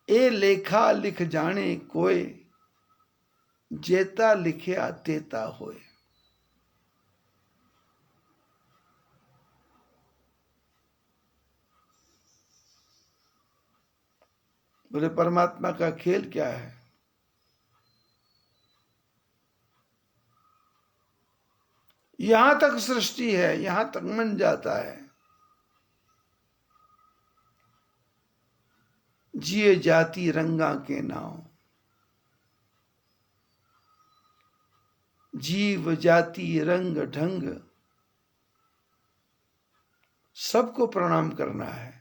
ए लेखा लिख जाने कोय, जेता लिखिया तेता होए। बोले परमात्मा का खेल क्या है? यहां तक सृष्टि है, यहां तक मन जाता है। जिए जाती रंगा के नाव, जीव जाति रंग ढंग, सबको प्रणाम करना है,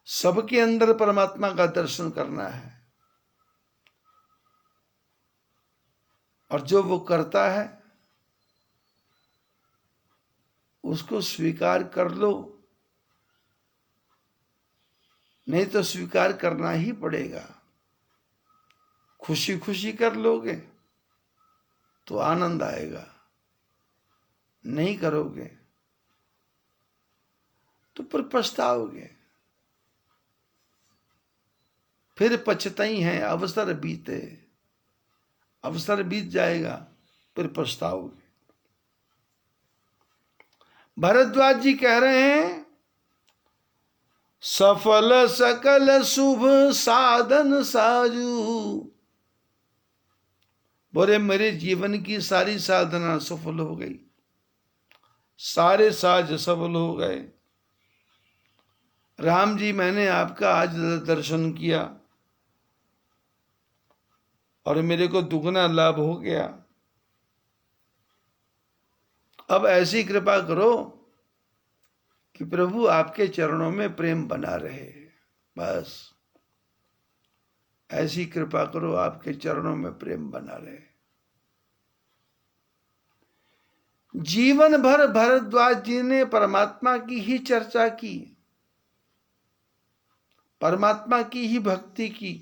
सबके अंदर परमात्मा का दर्शन करना है। और जो वो करता है उसको स्वीकार कर लो, नहीं तो स्वीकार करना ही पड़ेगा। खुशी खुशी कर लोगे तो आनंद आएगा, नहीं करोगे तो फिर पछताओगे। फिर पछताई है, अवसर बीते, अवसर बीत जाएगा, फिर पछताओगे। भरद्वाज जी कह रहे हैं, सफल सकल शुभ साधन साजू। बोले मेरे जीवन की सारी साधना सफल हो गई, सारे साज सफल हो गए। राम जी, मैंने आपका आज दर्शन किया और मेरे को दुगना लाभ हो गया। अब ऐसी कृपा करो कि प्रभु आपके चरणों में प्रेम बना रहे। बस ऐसी कृपा करो, आपके चरणों में प्रेम बना रहे। जीवन भर भरद्वाज जी ने परमात्मा की ही चर्चा की, परमात्मा की ही भक्ति की।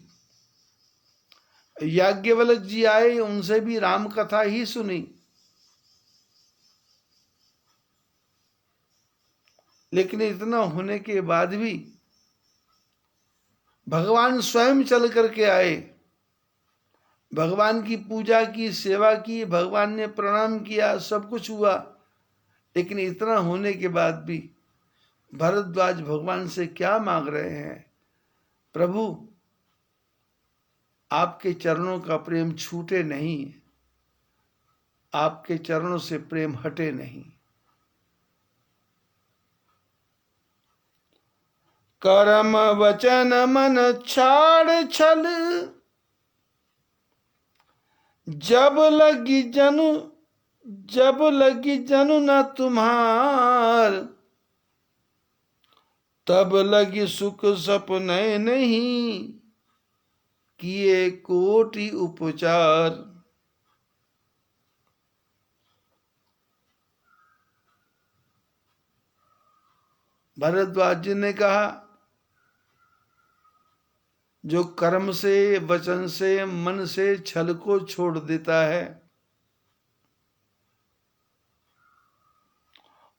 याज्ञवल्क्य जी आए, उनसे भी राम कथा ही सुनी, लेकिन इतना होने के बाद भी भगवान स्वयं चल करके आए, भगवान की पूजा की, सेवा की, भगवान ने प्रणाम किया, सब कुछ हुआ। लेकिन इतना होने के बाद भी भरद्वाज भगवान से क्या मांग रहे हैं? प्रभु, आपके चरणों का प्रेम छूटे नहीं, आपके चरणों से प्रेम हटे नहीं। कर्म वचन मन छाड़ छल, जब लगी जनु न तुम्हार, तब लगी सुख सपने नहीं, किए कोटि उपचार। भरद्वाज जी ने कहा, जो कर्म से, वचन से, मन से छल को छोड़ देता है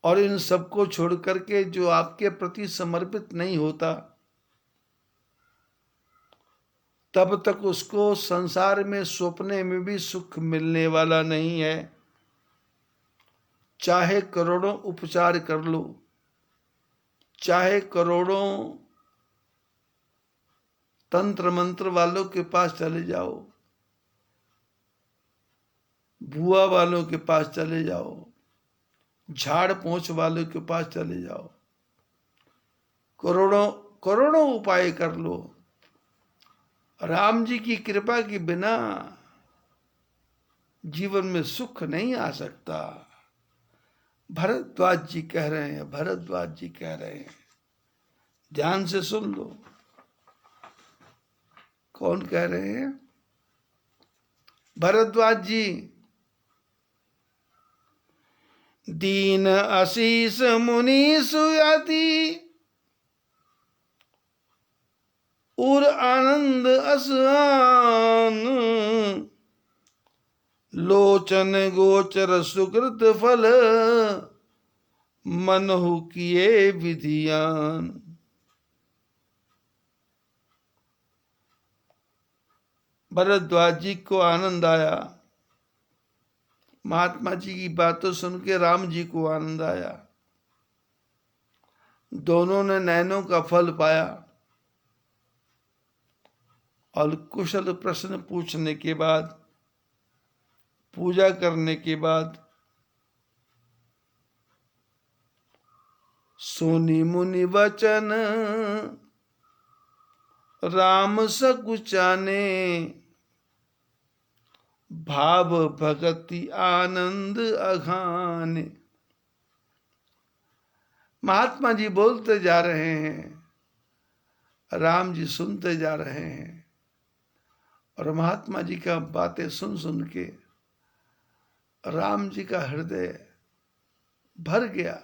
और इन सबको छोड़ करके जो आपके प्रति समर्पित नहीं होता, तब तक उसको संसार में स्वप्ने में भी सुख मिलने वाला नहीं है। चाहे करोड़ों उपचार कर लो, चाहे करोड़ों तंत्र मंत्र वालों के पास चले जाओ, बुआ वालों के पास चले जाओ, झाड़ पोंछ वालों के पास चले जाओ, करोड़ों करोड़ों उपाय कर लो, राम जी की कृपा के बिना जीवन में सुख नहीं आ सकता। भरद्वाज जी कह रहे हैं, भरद्वाज जी कह रहे हैं, ध्यान से सुन लो। कौन कह रहे हैं? भरद्वाज जी। दीन आशीष मुनि सुयति, उर आनंद असान, लोचन गोचर सुकृत फल, मनहु किए विधियान। भरद्वाज जी को आनंद आया, महात्मा जी की बातों सुन के राम जी को आनंद आया। दोनों ने नैनों का फल पाया और कुशल प्रश्न पूछने के बाद, पूजा करने के बाद, सुनि मुनि वचन राम सकुचाने, भाव भगति आनंद अघाने। महात्मा जी बोलते जा रहे हैं, राम जी सुनते जा रहे हैं, और महात्मा जी का बातें सुन सुन के राम जी का हृदय भर गया।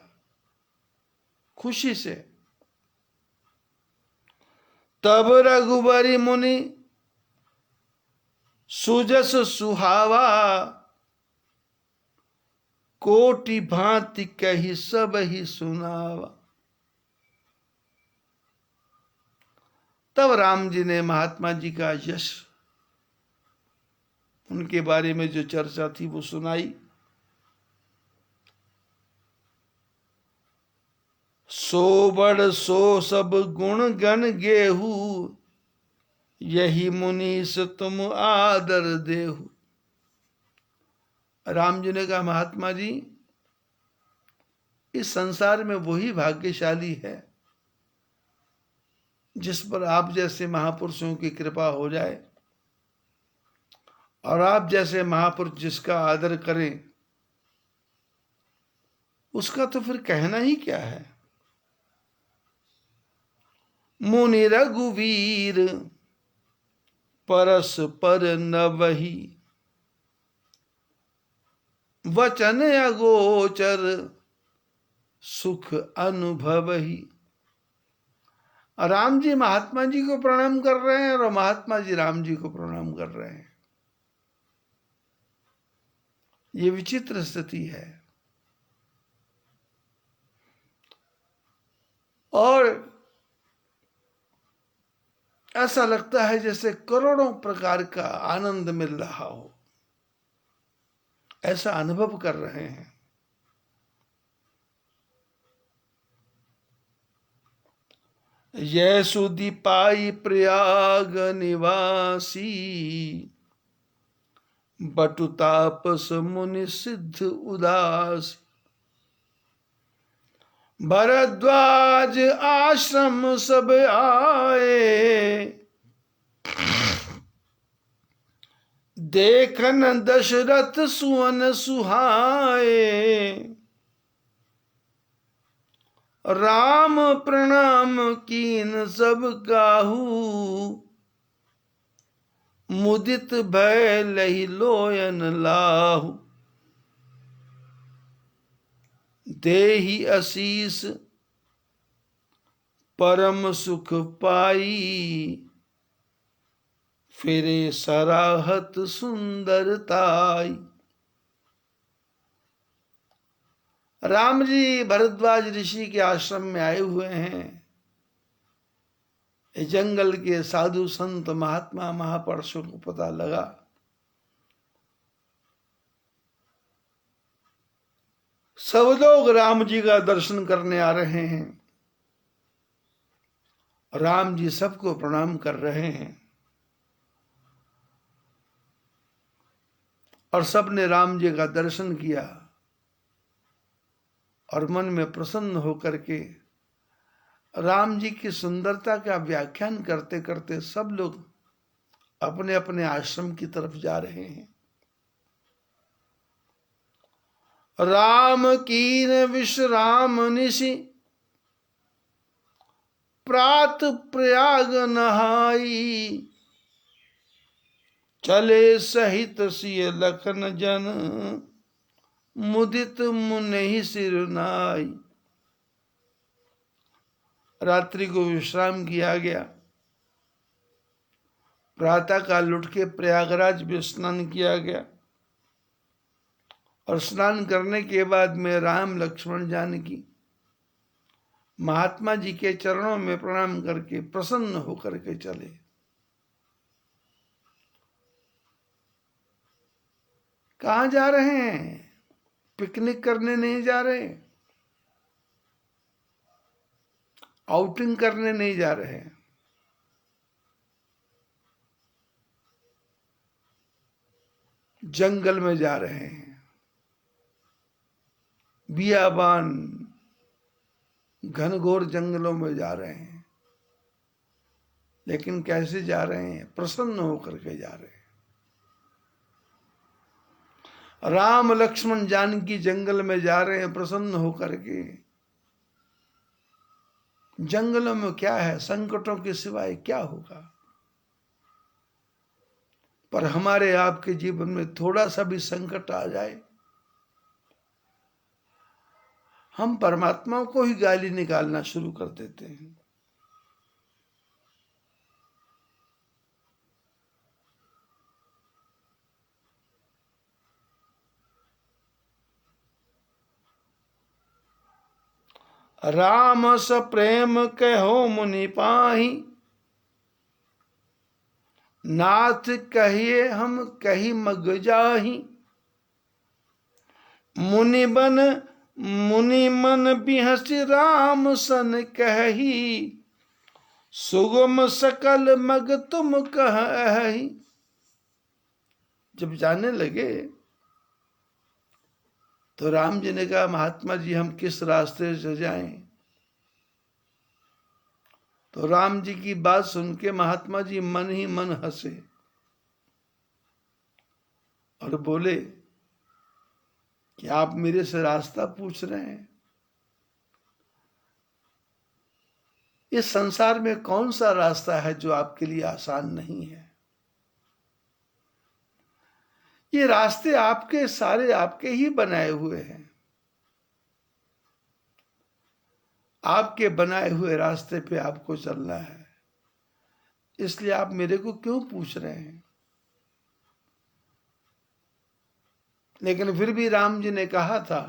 खुशी से। तब रघुबरी मुनि सुजस सुहावा, कोटि भांति कही सब ही सुनावा। तब राम जी ने महात्मा जी का यश, उनके बारे में जो चर्चा थी वो सुनाई। सो बड़ सो सब गुण गण गेहू, यही मुनीस तुम आदर देहु। राम जी ने कहा, महात्मा जी, इस संसार में वही भाग्यशाली है जिस पर आप जैसे महापुरुषों की कृपा हो जाए, और आप जैसे महापुरुष जिसका आदर करें उसका तो फिर कहना ही क्या है। मुनि रघुवीर परस पर नवहि, वचन अगोचर सुख अनुभवहि। राम जी महात्मा जी को प्रणाम कर रहे हैं और महात्मा जी राम जी को प्रणाम कर रहे हैं। ये विचित्र स्थिति है। और ऐसा लगता है जैसे करोड़ों प्रकार का आनंद मिल रहा हो, ऐसा अनुभव कर रहे हैं। यह सुधि पाई प्रयाग निवासी, बटु तापस मुनि सिद्ध उदास। भरद्वाज आश्रम सब आए, देखन दशरथ सुवन सुहाए। राम प्रणाम कीन सब काहू, मुदित भय लहि लोयन लाहू। देहि आशीष परम सुख पाई, फिरे सराहत सुंदरताई। राम जी भरद्वाज ऋषि के आश्रम में आए हुए हैं। जंगल के साधु संत महात्मा महापुरुषों को पता लगा सब लोग राम जी का दर्शन करने आ रहे हैं। राम जी सबको प्रणाम कर रहे हैं और सबने राम जी का दर्शन किया और मन में प्रसन्न होकर के राम जी की सुंदरता का व्याख्यान करते करते सब लोग अपने अपने आश्रम की तरफ जा रहे हैं। राम कीन विश्राम निशि, प्रात प्रयाग नहाई। चले सहित सिय लखन जन, मुदित मुनि सिर नाई। रात्रि को विश्राम किया गया। प्रातः काल उठ के प्रयागराज में स्नान किया गया और स्नान करने के बाद में राम लक्ष्मण जानकी महात्मा जी के चरणों में प्रणाम करके प्रसन्न होकर के चले। कहाँ जा रहे हैं? पिकनिक करने नहीं जा रहे, आउटिंग करने नहीं जा रहे, जंगल में जा रहे हैं, बियाबान घनघोर जंगलों में जा रहे हैं। लेकिन कैसे जा रहे हैं? प्रसन्न होकर के जा रहे हैं। राम लक्ष्मण जानकी जंगल में जा रहे हैं प्रसन्न होकर के। जंगलों में क्या है? संकटों के सिवाय क्या होगा? पर हमारे आपके जीवन में थोड़ा सा भी संकट आ जाए, हम परमात्मा को ही गाली निकालना शुरू कर देते हैं। राम स प्रेम कहो मुनि पाही, नाथ कहिए हम कही मग जाही। मुनि मन बिहसि राम सन कही, सुगम सकल मग तुम कहि। जब जाने लगे तो राम जी ने कहा, महात्मा जी हम किस रास्ते से जाएं? तो राम जी की बात सुन के महात्मा जी मन ही मन हंसे और बोले कि आप मेरे से रास्ता पूछ रहे हैं? इस संसार में कौन सा रास्ता है जो आपके लिए आसान नहीं है? ये रास्ते आपके सारे आपके ही बनाए हुए हैं। आपके बनाए हुए रास्ते पे आपको चलना है, इसलिए आप मेरे को क्यों पूछ रहे हैं? लेकिन फिर भी राम जी ने कहा था,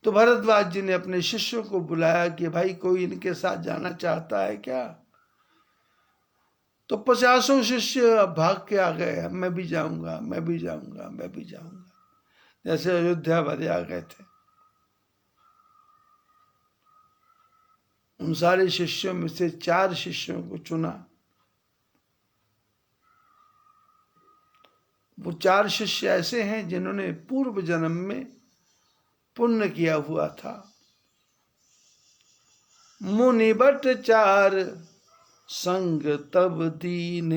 तो भरद्वाज जी ने अपने शिष्यों को बुलाया कि भाई कोई इनके साथ जाना चाहता है क्या? तो 50 शिष्य भाग के आ गए, मैं भी जाऊंगा, मैं भी जाऊंगा, मैं भी जाऊंगा, जैसे अयोध्या वाले आ गए थे। उन सारे शिष्यों में से 4 शिष्यों को चुना। वो 4 शिष्य ऐसे हैं जिन्होंने पूर्व जन्म में पुण्य किया हुआ था। मुनि बट 4 संग तब दीन,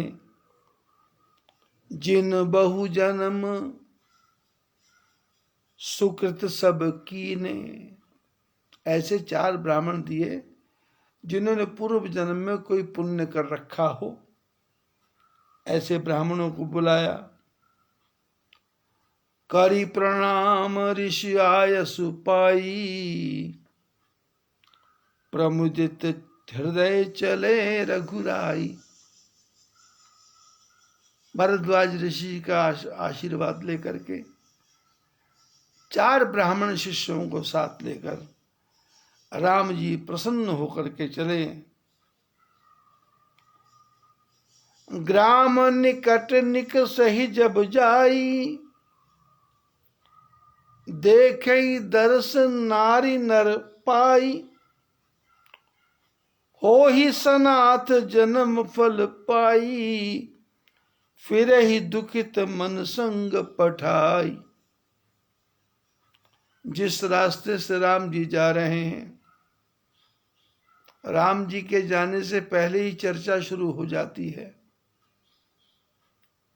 जिन बहु जन्म सुकृत सब कीने। ऐसे 4 ब्राह्मण दिए जिन्होंने पूर्व जन्म में कोई पुण्य कर रखा हो। ऐसे ब्राह्मणों को बुलाया। करी प्रणाम ऋषि आय सुपाई, प्रमुदित हृदय चले रघुराई। भरद्वाज ऋषि का आशीर्वाद लेकर के 4 ब्राह्मण शिष्यों को साथ लेकर राम जी प्रसन्न होकर के चले। ग्राम निकट निक सही जब जाई, देखई दर्शन नारी नर पाई। हो ही सनाथ जन्म फल पाई, फिर ही दुखित मन संग पठाई। जिस रास्ते से राम जी जा रहे हैं, राम जी के जाने से पहले ही चर्चा शुरू हो जाती है।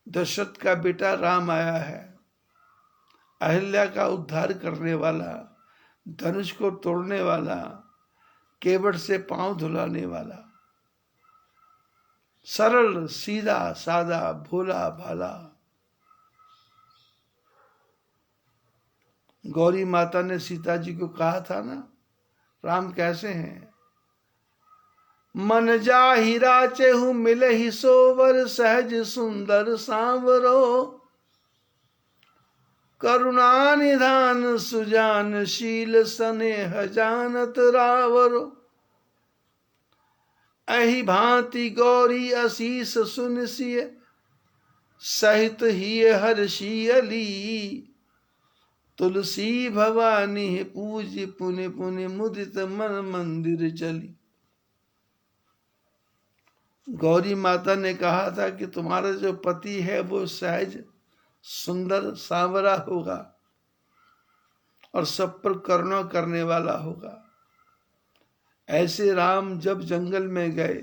दशरथ का बेटा राम आया है, अहिल्या का उद्धार करने वाला, धनुष को तोड़ने वाला, केवट से पांव धुलाने वाला, सरल सीधा सादा भोला भाला। गौरी माता ने सीता जी को कहा था ना, राम कैसे हैं? मन जाहि राचेहु मिले ही सोवर, सहज सुंदर सांवरो। करुणा निधान सुजान शील स्नेह जानत रावरो। अहि भांति गौरी असीस सुनसिय, सहित ही हर्षियली। तुलसी भवानी पूज पुनि पुनि मुदित मन मंदिर चली। गौरी माता ने कहा था कि तुम्हारा जो पति है वो सहज सुंदर सांवरा होगा और सब पर करुणा करने वाला होगा। ऐसे राम जब जंगल में गए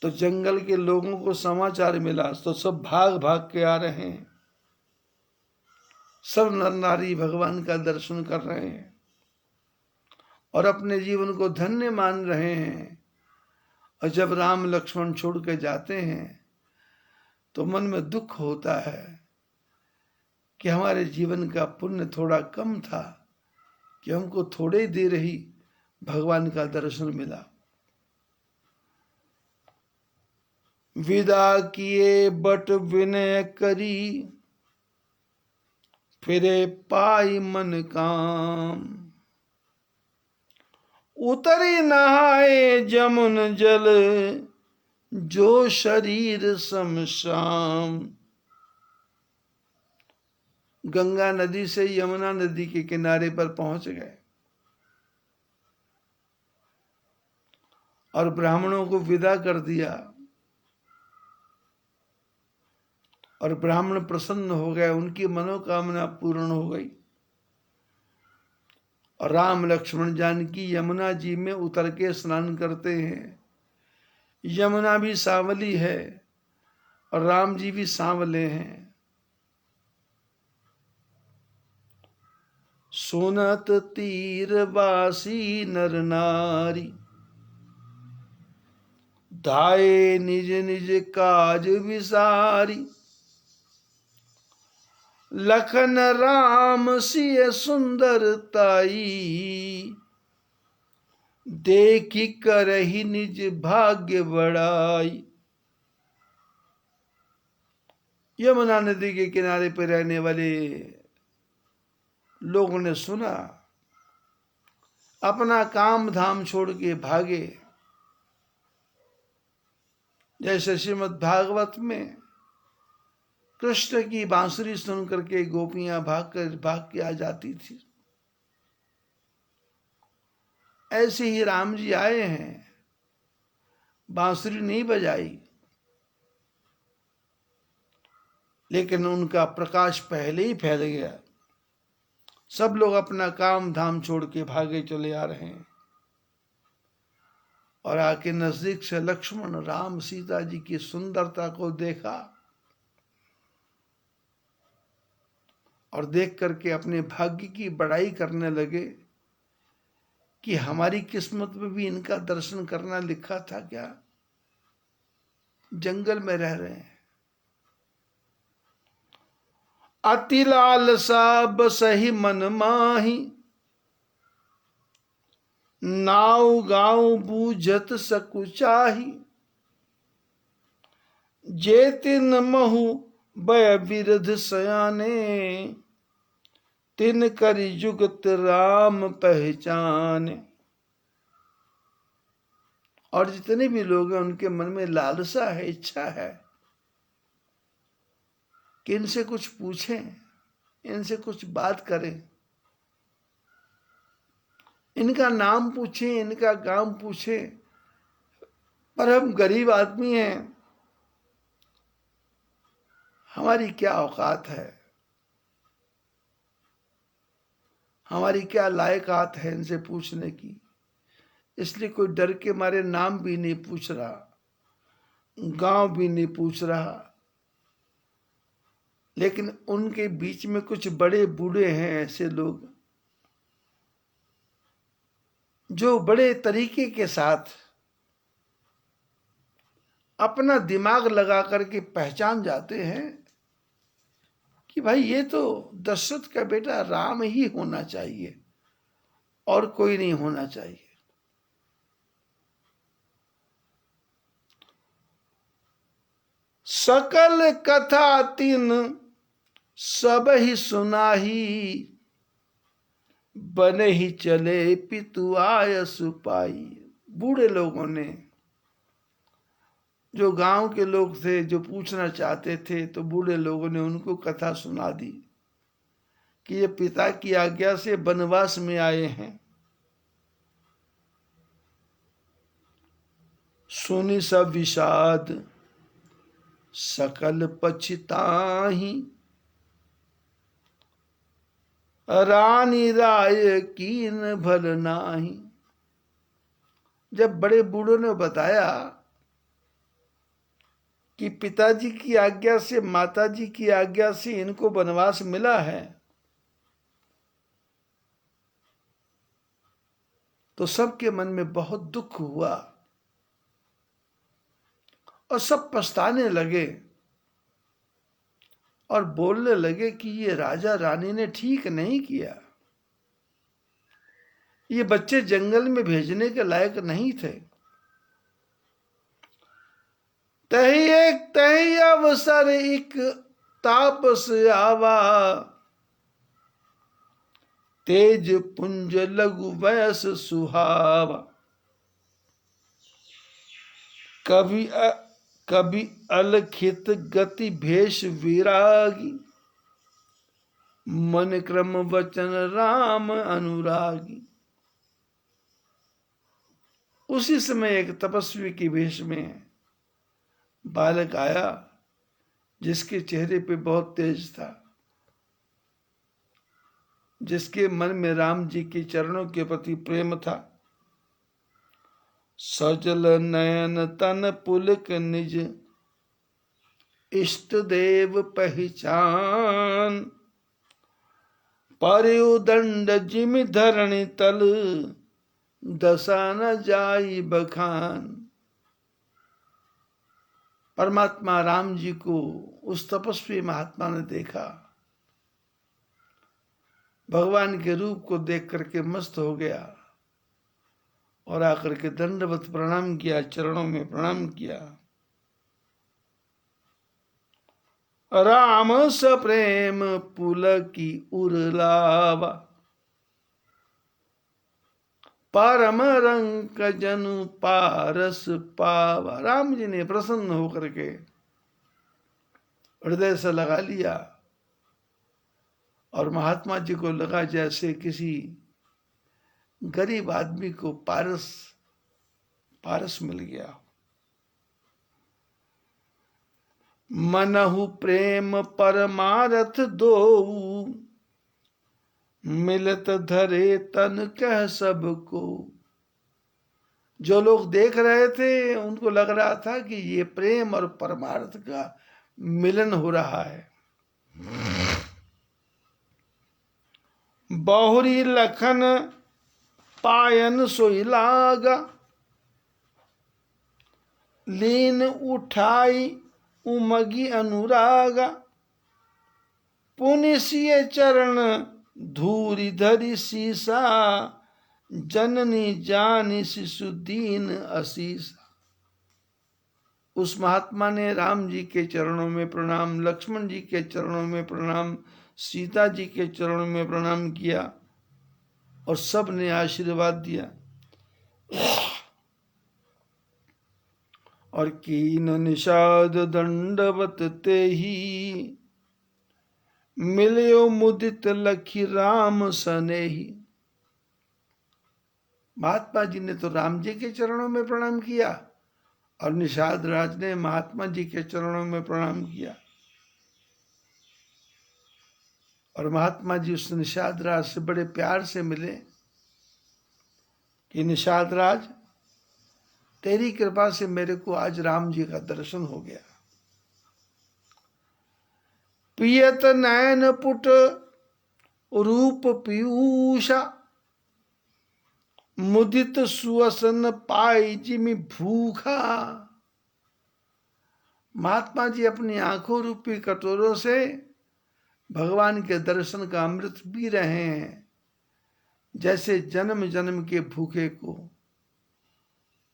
तो जंगल के लोगों को समाचार मिला, तो सब भाग भाग के आ रहे हैं। सब नर नारी भगवान का दर्शन कर रहे हैं और अपने जीवन को धन्य मान रहे हैं। और जब राम लक्ष्मण छोड़ के जाते हैं तो मन में दुख होता है कि हमारे जीवन का पुण्य थोड़ा कम था कि हमको थोड़े देर ही भगवान का दर्शन मिला। विदा किए बट विनय करी, फिरे पाई मन काम। उतरी नहाए जमुन जल, जो शरीर समशाम। गंगा नदी से यमुना नदी के किनारे पर पहुंच गए और ब्राह्मणों को विदा कर दिया और ब्राह्मण प्रसन्न हो गए, उनकी मनोकामना पूर्ण हो गई। और राम लक्ष्मण जानकी यमुना जी में उतर के स्नान करते हैं। यमुना भी सांवली है और राम जी भी सांवले हैं। सुनत तीरवासी नर नारी, धाये निज निज काज विसारी। लखन राम सिय सुंदरताई, देखी करही निज भाग्य बढ़ाई। यमुना नदी के किनारे पर रहने वाले लोगों ने सुना, अपना काम धाम छोड़ के भागे। जैसे श्रीमद् भागवत में कृष्ण की बांसुरी सुन करके गोपियां भाग के आ जाती थी, ऐसे ही राम जी आए हैं, बांसुरी नहीं बजाई, लेकिन उनका प्रकाश पहले ही फैल गया। सब लोग अपना काम धाम छोड़ के भागे चले आ रहे हैं और आके नजदीक से लक्ष्मण राम सीता जी की सुंदरता को देखा और देख करके अपने भाग्य की बड़ाई करने लगे कि हमारी किस्मत में भी इनका दर्शन करना लिखा था क्या। जंगल में रह रहे हैं। अति लालसा बसहि मन माही, नाव गाँव बूझत सकुचाही। जे तिन महु बय बिरध सयाने, तिन करि जुगत राम पहचाने। और जितने भी लोग हैं उनके मन में लालसा है, इच्छा है कि इनसे कुछ पूछें, इनसे कुछ बात करें, इनका नाम पूछें, इनका काम पूछें। पर हम गरीब आदमी हैं, हमारी क्या औकात है, हमारी क्या लायकात है इनसे पूछने की। इसलिए कोई डर के मारे नाम भी नहीं पूछ रहा, गांव भी नहीं पूछ रहा। लेकिन उनके बीच में कुछ बड़े बूढ़े हैं, ऐसे लोग जो बड़े तरीके के साथ अपना दिमाग लगा करके पहचान जाते हैं कि भाई ये तो दशरथ का बेटा राम ही होना चाहिए और कोई नहीं होना चाहिए। सकल कथा तिन सब ही सुनाही, बने ही चले पितु आय सुपाई। बूढ़े लोगों ने, जो गांव के लोग थे, जो पूछना चाहते थे, तो बूढ़े लोगों ने उनको कथा सुना दी कि ये पिता की आज्ञा से वनवास में आए हैं। सुनी सब विषाद सकल पछताही, रानी राय कीन भल नाही। जब बड़े बूढ़ों ने बताया कि पिताजी की आज्ञा से, माताजी की आज्ञा से इनको वनवास मिला है, तो सबके मन में बहुत दुख हुआ और सब पछताने लगे। और बोलने लगे कि ये राजा रानी ने ठीक नहीं किया, ये बच्चे जंगल में भेजने के लायक नहीं थे। तही अवसर एक तापस आवा, तेज पुंज लघु वयस सुहावा। कभी अलखित गति भेष विरागी, मन क्रम वचन राम अनुरागी। उसी समय एक तपस्वी के वेश में बालक आया, जिसके चेहरे पे बहुत तेज था, जिसके मन में राम जी के चरणों के प्रति प्रेम था। सजल नयन तन पुलक निज, इष्ट देव पहचान। पर्युदंड जिमि धरणि तल, दशा न जाई बखान। परमात्मा राम जी को उस तपस्वी महात्मा ने देखा, भगवान के रूप को देख करके मस्त हो गया और आकर के दंडवत प्रणाम किया, चरणों में प्रणाम किया। राम सप्रेम पुलकी उरलावा, परम रंग जनु पारस पावा। राम जी ने प्रसन्न होकर के हृदय से लगा लिया और महात्मा जी को लगा जैसे किसी गरीब आदमी को पारस मिल गया। मनहु प्रेम परमारथ दो, मिलत धरे तन कह सबको। जो लोग देख रहे थे उनको लग रहा था कि ये प्रेम और परमार्थ का मिलन हो रहा है। बहुरी लखन पायन सोई लागा, लीन उठाई उमगी अनुरागा। पुनि सिय चरण धूरी धरी सीसा, जननी जानी शिशु दीन असीसा। उस महात्मा ने राम जी के चरणों में प्रणाम, लक्ष्मण जी के चरणों में प्रणाम, सीता जी के चरणों में प्रणाम किया और सब ने आशीर्वाद दिया। और कीन निषाद दंडवत ते ही, मिलियो मुदित लखी राम सनेही। महात्मा जी ने तो राम जी के चरणों में प्रणाम किया और निषाद राज ने महात्मा जी के चरणों में प्रणाम किया। और महात्मा जी उस निषाद राज से बड़े प्यार से मिले कि निषाद राज, तेरी कृपा से मेरे को आज राम जी का दर्शन हो गया। पियत नयन पुट रूप पीयूषा, मुदित सुवसन पाई जिमि भूखा। महात्मा जी अपनी आंखों रूपी कटोरों से भगवान के दर्शन का अमृत पी रहे हैं, जैसे जन्म जन्म के भूखे को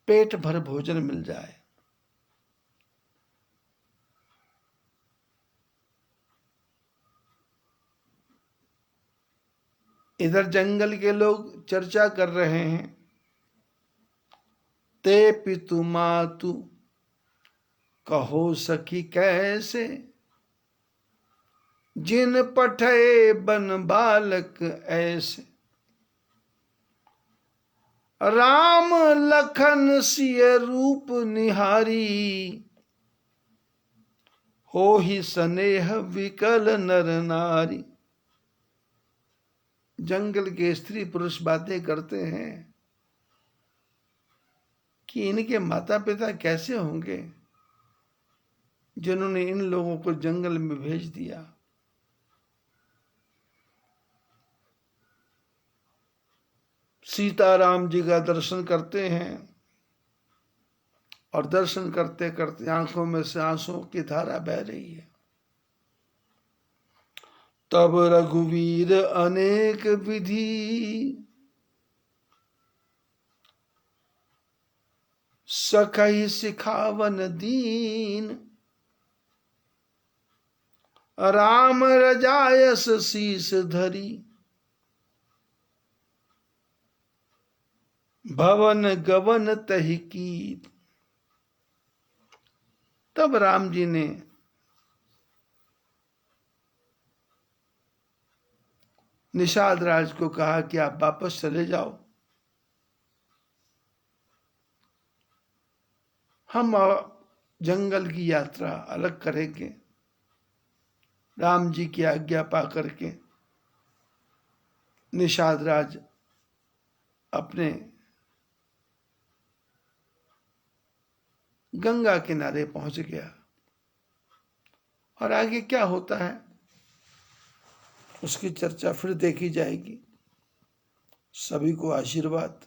पेट भर भोजन मिल जाए। इधर जंगल के लोग चर्चा कर रहे हैं। ते पितु मातु कहो सखी कैसे, जिन पठे बन बालक ऐसे। राम लखन सिय रूप निहारी, हो ही स्नेह विकल नर नारी। जंगल के स्त्री पुरुष बातें करते हैं कि इनके माता पिता कैसे होंगे जिन्होंने इन लोगों को जंगल में भेज दिया। सीताराम जी का दर्शन करते हैं और दर्शन करते करते आंखों में से आंसुओं की धारा बह रही है। तब रघुवीर अनेक विधि सकहि सिखावन दीन। राम रजायस शीस धरी भवन गवन तहि कीत। तब राम जी ने निषाद राज को कहा कि आप वापस चले जाओ, हम जंगल की यात्रा अलग करेंगे। राम जी की आज्ञा पा करके निषाद राज अपने गंगा किनारे पहुंच गया। और आगे क्या होता है उसकी चर्चा फिर देखी जाएगी। सभी को आशीर्वाद।